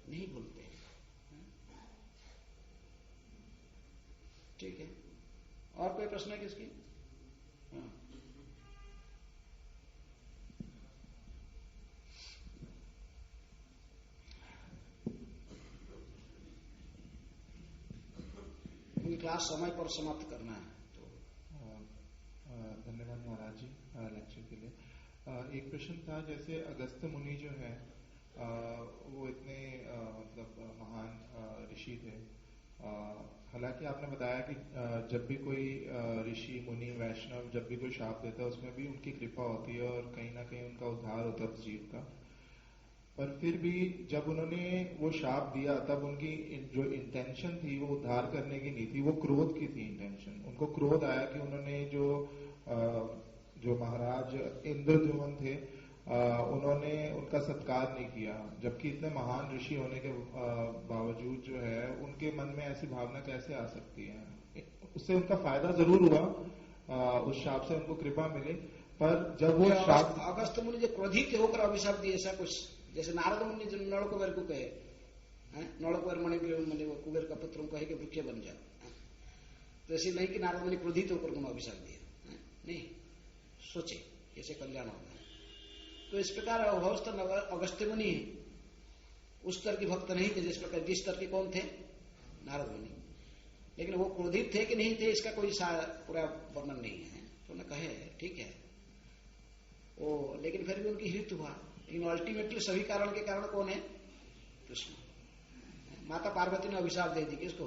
नहीं भूलते। ठीक है, और कोई प्रश्न है किसकी? हाँ। क्लास समय पर समाप्त करना है तो धन्यवाद महाराज जी लेक्चर के लिए। एक प्रश्न था, जैसे अगस्त्य मुनि जो है वो इतने मतलब महान ऋषि थे, हालांकि आपने बताया कि जब भी कोई ऋषि मुनि वैष्णव जब भी कोई शाप देता है उसमें भी उनकी कृपा होती है और कहीं ना कहीं उनका उद्धार होता है उस जीव का। पर फिर भी जब उन्होंने वो शाप दिया तब उनकी जो इंटेंशन थी वो उद्धार करने की नहीं थी, वो क्रोध की थी इंटेंशन। उनको क्रोध आया कि उन्होंने जो महाराज इंद्रद्युम्न थे उन्होंने उनका सत्कार नहीं किया, जबकि इतने महान ऋषि होने के बावजूद जो है उनके मन में ऐसी भावना कैसे आ सकती है? उससे उनका फायदा जरूर हुआ, उस शाप से उनको कृपा मिली, पर जब वो अगस्त मुनि जो क्रोधित होकर अभिशाप दिए, ऐसा कुछ जैसे नारद मुनि जो नल कुबेर को कहे, नल कुबेर मणि कुबेर का पुत्र कहे कि भूखे बन जाओ, तो ऐसे नहीं कि नारद मुनि क्रोधित होकर उन्होंने अभिशाप दिया, नहीं, सोचे कैसे कल्याण होगा। तो इस प्रकार अगस्त्य मुनि उस स्तर के भक्त नहीं थे जिस प्रकार जिस स्तर के कौन थे, नारद मुनि। लेकिन वो क्रोधित थे कि नहीं थे इसका कोई पूरा वर्णन नहीं है, तो उन्हें कहे ठीक है वो, लेकिन फिर भी उनकी हित हुआ। लेकिन अल्टीमेटली सभी कारण के कारण कौन है, कृष्ण। माता पार्वती ने अभिशाप दे दी किसको,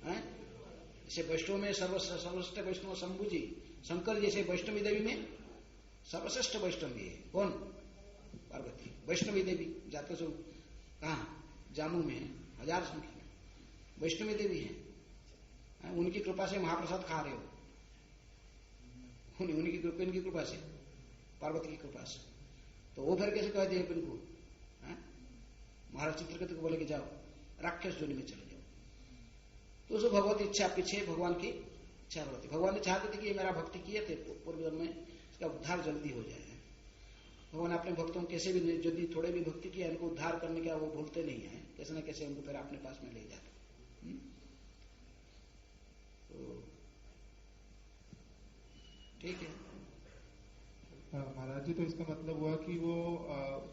जैसे वैष्णव में सर्वश्रेष्ठ वैष्णव शंभु जी, शंकर जैसे वैष्णवी देवी में सर्वश्रेष्ठ वैष्णवी है कौन, पार्वती। वैष्णवी देवी जाते सो कहा जामू में है, 1000 संख्या में वैष्णवी देवी है, उनकी कृपा से महाप्रसाद खा रहे हो, उनकी कृपा से, पार्वती की कृपा से। तो वो फिर कैसे कह दिए इनको, महाराज चित्रकेतु को बोले कि जाओ राक्षस जोनी में चले जाओ। तो उसको भगवत इच्छा, पीछे भगवान की इच्छा होती, भगवान ने चाहते थे कि ये मेरा भक्ति किए थे पूर्व जन्म में, इसका उद्धार जल्दी हो जाए। भगवान अपने भक्तों को कैसे भी यदि थोड़े भी भक्ति किया इनको उद्धार करने का वो भूलते नहीं है, कैसे न कैसे उनको फिर अपने पास में ले जाते। तो ठीक है महाराज जी, तो इसका मतलब हुआ कि वो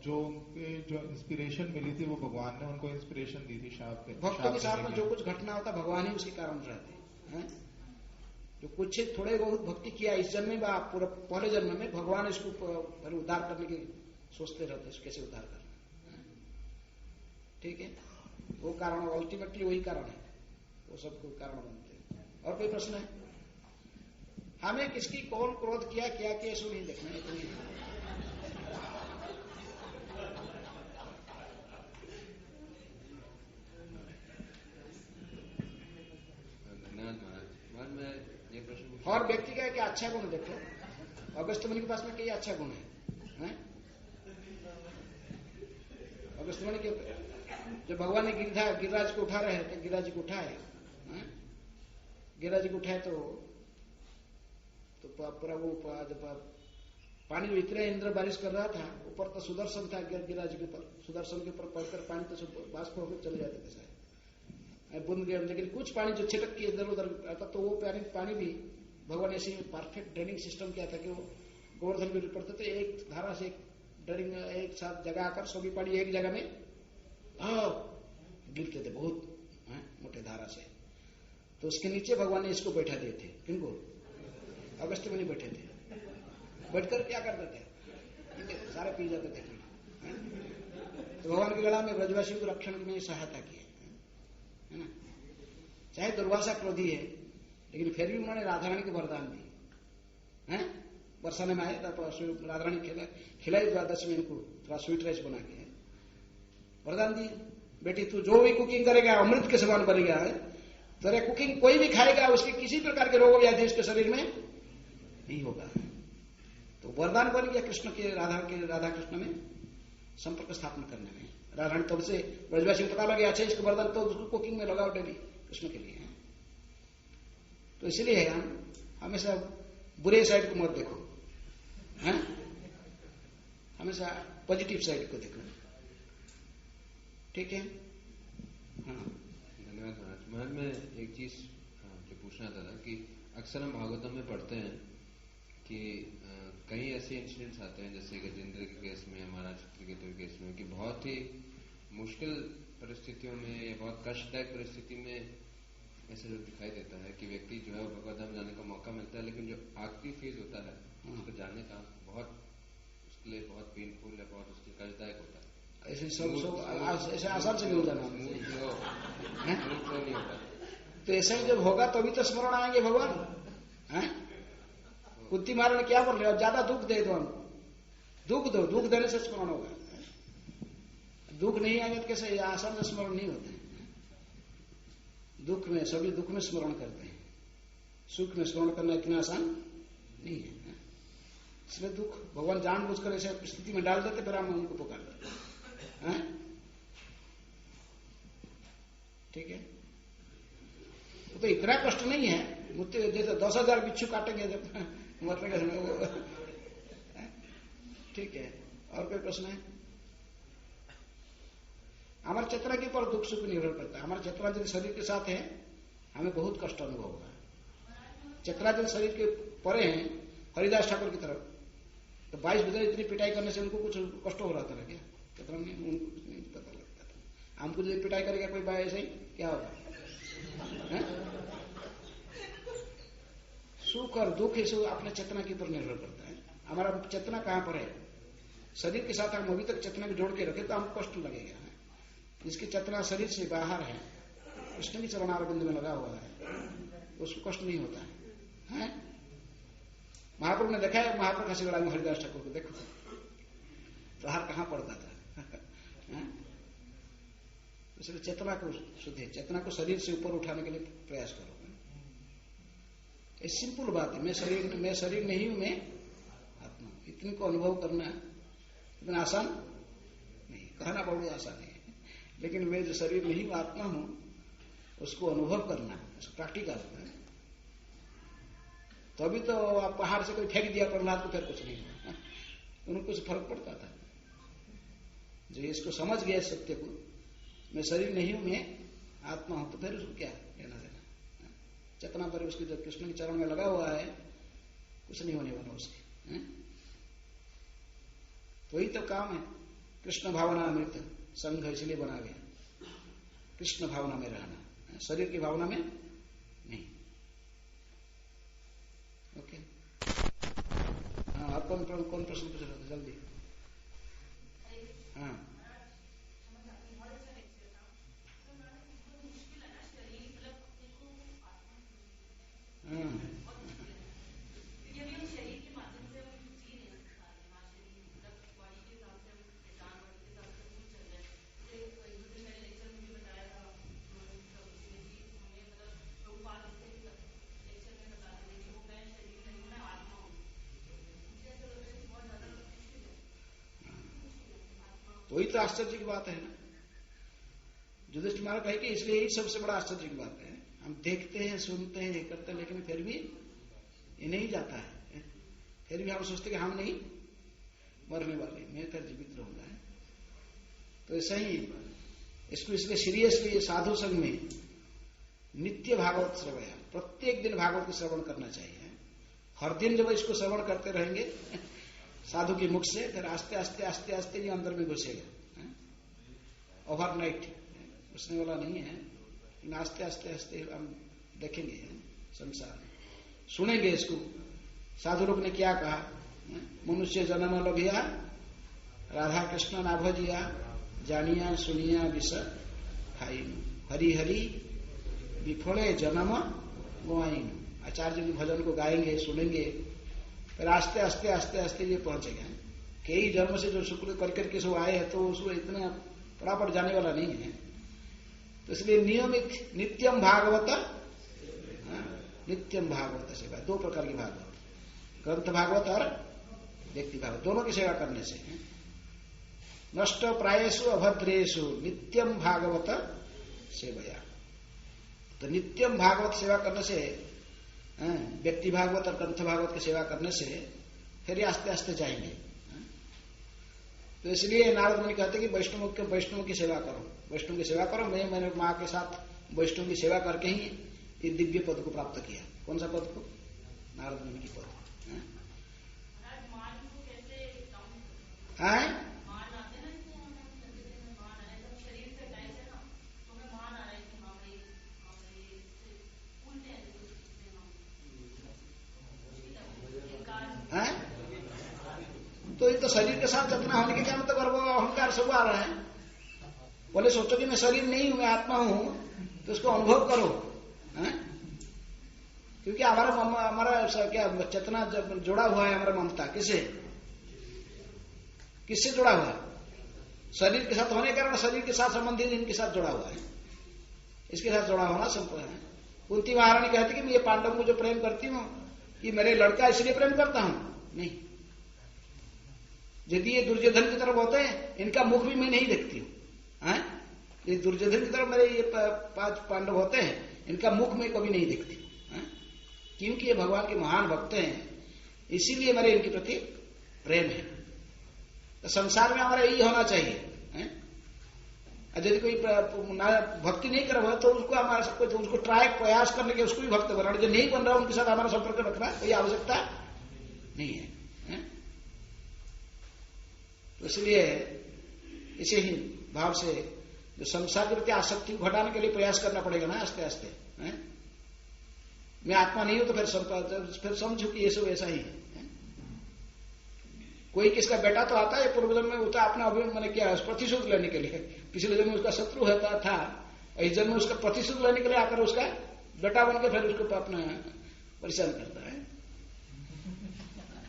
जो उनके जो इंस्पिरेशन मिली थी वो भगवान ने उनको इंस्पिरेशन दी थी शाप के, भक्तों के साथ में जो कुछ घटना होता भगवान ही उसके कारण रहते हैं। जो कुछ थोड़े बहुत भक्ति किया इस जन्म में पूरा पहले जन्म में, भगवान इसको उद्धार करने की सोचते रहते कैसे उद्धार करना, ठीक है। वो कारण अल्टीमेटली वही कारण है, वो सबको कारण बनते हैं। और कोई प्रश्न है? हमें किसकी कौन क्रोध किया क्या किया इसको नहीं देखना है, इतनी और व्यक्ति का क्या अच्छा गुण देखो, अगस्त मुनि के पास में कई अच्छा गुण है? अगस्त मुनि के जब भगवान ने गिरिराज को उठा रहे थे, गिरिराज को उठाए, गिरिराज को उठाए तो पूरा वो जब पानी जो इतने इंद्र बारिश कर रहा था, ऊपर तो सुदर्शन था गिरिराज के ऊपर, सुदर्शन के ऊपर पड़कर पानी तो सब बाष्प होकर चले जाते थे शायद बूंद गए। लेकिन कुछ पानी जो छिटक के इधर उधर आता तो वो पानी भी भगवान ऐसे परफेक्ट ड्रेनिंग सिस्टम किया था कि वो गोवर्धन के ऊपर पड़ते थे, एक धारा से ड्रेनिंग एक साथ जगह आकर सभी पानी एक जगह में गिरते थे बहुत मोटे धारा से। तो उसके नीचे भगवान ने इसको बैठा दिए थे, किनको? अगस्त मुनि बैठे थे, बैठकर क्या करते थे, सारे पी जाते थे। तो भगवान की लड़ा में ब्रजवासियों को रक्षण में सहायता की है ना। चाहे दुर्वासा क्रोधी है लेकिन फिर भी उन्होंने राधारानी को वरदान दी, बरसाने में आए राधारानी खिलाई द्वादश में इनको थोड़ा स्वीट राइस बना के वरदान दी, बेटी तू जो भी कुकिंग करेगा अमृत के समान बनेगा, तेरे कुकिंग कोई भी खाएगा उसके किसी प्रकार के रोग व्याधि उसके शरीर में नहीं होगा। तो वरदान बन गया कृष्ण के राधा कृष्ण में संपर्क स्थापन करने में। राधारानी तब से ब्रजवासी को पता लगे अच्छा इसको वरदान तो उसको कुकिंग में लगाओ डेली कृष्ण के लिए। तो इसलिए हम हमेशा बुरे साइड को मत देखो, हमेशा पॉजिटिव साइड को देखो, ठीक है। धन्यवाद महाराज। मैं एक चीज जो पूछना था कि अक्सर हम भागवतम में पढ़ते हैं कि कई ऐसे इंसिडेंट्स आते हैं जैसे गजेंद्र के केस में, महाराज चित्रकेतु के केस में, कि बहुत ही मुश्किल परिस्थितियों में या बहुत कष्टदायक परिस्थिति में ऐसे जो दिखाई देता है कि व्यक्ति जो है भगवत धाम जाने का मौका मिलता है, लेकिन जो आखिरी फेज होता है उसको जाने का बहुत उसके लिए बहुत पेनफुल है, बहुत उसके कष्टदायक होता है। ऐसे आसान से मिल जाना नहीं होता। तो ऐसा ही जब होगा तभी तो स्मरण आएंगे भगवान। कुत्ती मारने ने क्या बोल रहे हो, ज्यादा दुख दे दो हमको, दुख दो, दुख देने से स्मरण होगा। दुख नहीं आएंगे तो कैसे आसान से स्मरण नहीं होते। दुख में सभी दुख में स्मरण करते हैं, सुख में स्मरण करना इतना आसान नहीं है। इसलिए दुख भगवान जानबूझकर ऐसे स्थिति में डाल देते, फिर हम उनको पुकार देते, ठीक है। तो इतना कष्ट नहीं है, मुझे जैसे 10,000 बिच्छू काटेंगे जब मरने का समय वो। ठीक है, और कोई प्रश्न है? हमारे चेतना के ऊपर दुख सुख निर्भर करता है। हमारा चेतना यदि शरीर के साथ है हमें बहुत कष्ट अनुभव होगा। चेतना यदि शरीर के परे हैं हरिदास ठाकुर की तरफ, तो 22 बजे इतनी पिटाई करने से उनको कुछ कष्ट हो रहा था ना क्या? चेतना में उनको कुछ नहीं पता लगता था। हमको यदि पिटाई करेगा कोई बाय ऐसे ही क्या होगा? सुख और दुख ये सब अपने चेतना के ऊपर निर्भर करता है। हमारा चेतना कहाँ पर है? शरीर के साथ हम अभी तक चेतना को जोड़ के रखे तो हमको कष्ट लगेगा। जिसकी चेतना शरीर से बाहर है, कृष्ण की चरणारविंद में लगा हुआ है, उसको कष्ट नहीं होता है। महाप्रभु ने देखा है, महाप्रभु हंसी लड़ाई में हरिदास ठाकुर को देखो तो हार कहां पड़ता था। इसलिए चेतना को शुद्ध, चेतना को शरीर से ऊपर उठाने के लिए प्रयास करो। ये सिंपल बात है। मैं शरीर नहीं हूं, मैं आत्मा। इतने को अनुभव करना इतना आसान नहीं, कहना बहुत आसान है, लेकिन मैं जो शरीर नहीं हूं, आत्मा हूं, उसको अनुभव करना प्रैक्टिकल है। तो अभी तो आप पहाड़ से कोई फेंक दिया प्रहलाद को, फिर कुछ नहीं हुआ, उनको कुछ फर्क पड़ता था। जो इसको समझ गया सत्य को, मैं शरीर नहीं हूं, मैं आत्मा हूं, तो फिर उसको क्या लेना देना। चेतना पर उसकी जो कृष्ण के चरण में लगा हुआ है, कुछ नहीं होने वाला उसके। तो ही तो काम है। कृष्ण भावना अमृत संघ इसलिए बना गया, कृष्ण भावना में रहना, शरीर की भावना में नहीं। ओके, हाँ, आप कौन प्रश्न पूछ रहे थे? जल्दी। हाँ, वही तो आश्चर्य की बात है ना। युधिष्ठिर महाराज कहे कि इसलिए यही सबसे बड़ा आश्चर्य की बात है। हम देखते हैं, सुनते हैं, ये करते हैं, लेकिन फिर भी ये नहीं जाता है। फिर भी हम सोचते कि हम नहीं मरने वाले, मैं फिर जीवित रहूंगा। तो ऐसा ही इसको इसलिए सीरियसली साधु संघ में नित्य भागवत श्रवण, प्रत्येक दिन भागवत को श्रवण करना चाहिए। हर दिन जब इसको श्रवण करते रहेंगे साधु के मुख से, फिर आस्ते आस्ते आस्ते आस्ते ये अंदर में घुसेगा। ओवरनाइट घुसने वाला नहीं है, लेकिन आस्ते आस्ते आस्ते हम देखेंगे संसार, सुनेंगे इसको। साधु लोग ने क्या कहा? मनुष्य जन्म लभिया राधा कृष्ण ना भजिया, जानिया सुनिया विष खाई, हरि हरि विफले जन्म गुआइन। आचार्य जी भजन को गाएंगे, सुनेंगे, फिर आस्ते आस्ते आस्ते आस्ते ये पहुंचेगा। कई जन्म से जो शुक्र कर करके सो आए हैं, तो उसको इतना फटाफट जाने वाला नहीं है। तो इसलिए नियमित नित्यम भागवत, नित्यम भागवत सेवा, दो प्रकार की भागवत, ग्रंथ भागवत और व्यक्ति भागवत, दोनों की सेवा करने से नष्ट प्रायेषु अभद्रेषु नित्यम भागवत सेवया। तो नित्यम भागवत सेवा करने से, व्यक्ति भागवत और ग्रंथ भागवत की सेवा करने से फिर आस्ते आस्ते जाएंगे। तो इसलिए नारद मुनि कहते कि वैष्णव की सेवा करो, वैष्णव की सेवा करो। मैं मैंने माँ के साथ वैष्णव की सेवा करके ही ये दिव्य पद को प्राप्त किया। कौन सा पद को? नारद मुनि की पद। तो ये तो शरीर के साथ चेतना होने के क्या मतलब गर्व अहंकार सब आ रहा है। बोले सोचो कि मैं शरीर नहीं हूं, मैं आत्मा हूं, तो उसको अनुभव करो। क्योंकि हमारा क्या चेतना जब जुड़ा हुआ है, हमारा ममता किससे जुड़ा हुआ है? शरीर के साथ होने के कारण शरीर के साथ संबंधित इनके साथ जुड़ा हुआ है, इसके साथ जुड़ा होना संपूर्ण है। कुंती महारानी कहती कि मैं ये पांडव को जो प्रेम करती हूँ, ये मेरे लड़का इसलिए प्रेम करता हूं, नहीं। यदि ये दुर्योधन की तरफ होते हैं, इनका मुख भी मैं नहीं देखती हूँ। ये दुर्योधन की तरफ मेरे ये 5 पांडव होते हैं, इनका मुख मैं कभी नहीं देखती हूँ। क्योंकि ये भगवान के महान भक्त हैं, इसीलिए मेरे इनके प्रति प्रेम है। तो संसार में हमारा यही होना चाहिए। यदि कोई भक्ति नहीं कर रहा तो उसको हमारा सबको तो उसको ट्राई प्रयास करने के उसको भी भक्त बनाना, जो नहीं बन रहा उनके साथ हमारा संपर्क रखना कोई आवश्यकता नहीं है। तो इसलिए इसे ही भाव से जो संसार के प्रति आसक्ति को घटाने के लिए प्रयास करना पड़ेगा ना, आस्ते आस्ते। मैं आत्मा नहीं हूं तो फिर समझू कि ये सब ऐसा ही है। कोई किसका बेटा तो आता है पूर्व जन्म में होता है अपना अभिमान मैंने क्या प्रतिशोध लेने के लिए, पिछले जन्म में उसका शत्रु होता था, इस जन्म में उसका प्रतिशोध लेने के लिए आकर उसका बेटा बन के फिर उसको अपना परेशान करता है।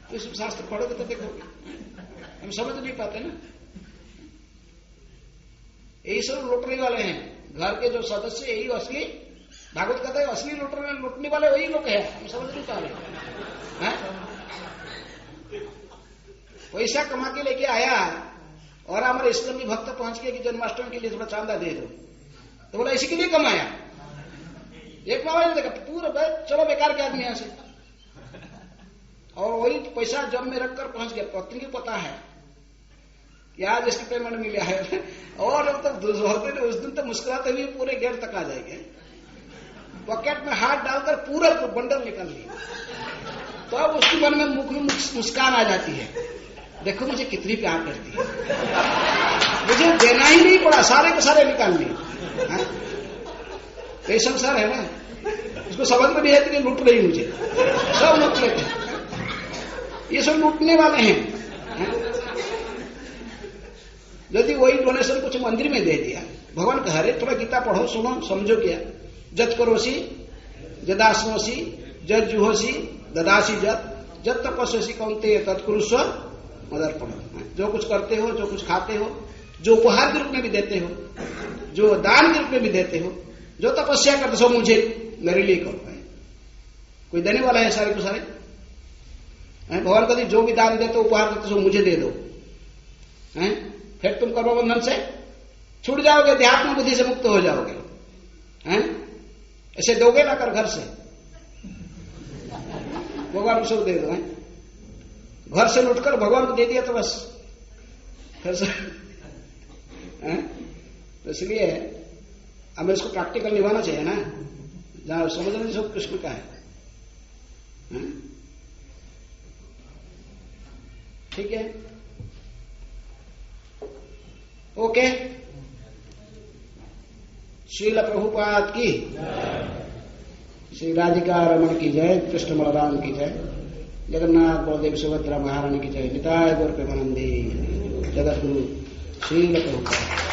तो इस शास्त्र पढ़ोगे तो देखोगे, हम समझ नहीं पाते ना। यही सब लूटने वाले हैं, घर के जो सदस्य यही असली, भागवत कहता है असली लूटने वाले वही लोग हैं, हम समझ नहीं पा रहे। पैसा कमा के लेके आया और हमारे इस्लामी भक्त पहुंच के कि जन्माष्टमी के लिए थोड़ा चांदा दे दो, तो बोला इसी के लिए कमाया। एक बार देखा पूरा चलो बेकार के आदमी यहां से, और वही पैसा जब में रखकर पहुंच गया। पत्नी को पता है कि आज इसकी पेमेंट मिला है, और तो उस दिन तो मुस्कुराते हुए पूरे गेट तक आ जाएंगे, पॉकेट में हाथ डालकर पूरा बंडल निकल लिया। तो अब उसके मन में मुख में मुस्कान आ जाती है, देखो मुझे कितनी प्यार करती है, मुझे देना ही नहीं पड़ा, सारे के सारे निकाल लिए। ये संसार है ना, उसको समझ में नहीं है कि लूट रही मुझे, सब लूट लेते हैं, ये सब लूटने वाले हैं। यदि वही डोनेशन कुछ मंदिर में दे दिया, भगवान कह रहे थोड़ा गीता पढ़ो सुनो समझो क्या, जत करोसी जदास्नोसी जत जुहोसी ददासी जत तपस्वी कौनते तत्कुरुस्व मदर्पण। जो कुछ करते हो, जो कुछ खाते हो, जो उपहार के रूप में भी देते हो, जो दान के रूप में भी देते हो, जो तपस्या करते हो मुझे मेरे लिए करो। कोई देने वाला है सारे को सारे? भगवान कहते जो भी दान देते हो उपहार देते हो मुझे दे दो, फिर तुम कर्मबंधन से छूट जाओगे, अध्यात्म बुद्धि से मुक्त हो जाओगे। ऐसे दोगे ना कर घर से, भगवान को सब दे दो। घर से लुटकर भगवान को दे दिया तो बस फिर से। तो इसलिए हमें इसको प्रैक्टिकल निभाना चाहिए ना, जहां समझने सब कृष्ण का है। ठीक है, ओके। श्रील प्रभुपाद की, श्री राधिका रमण की जय, कृष्ण बलराम की जय, जगन्नाथ बलदेव सुभद्रा महारानी की जय, निताय गौर प्रेमानंदे, जगत गुरु श्रील प्रभुपाद।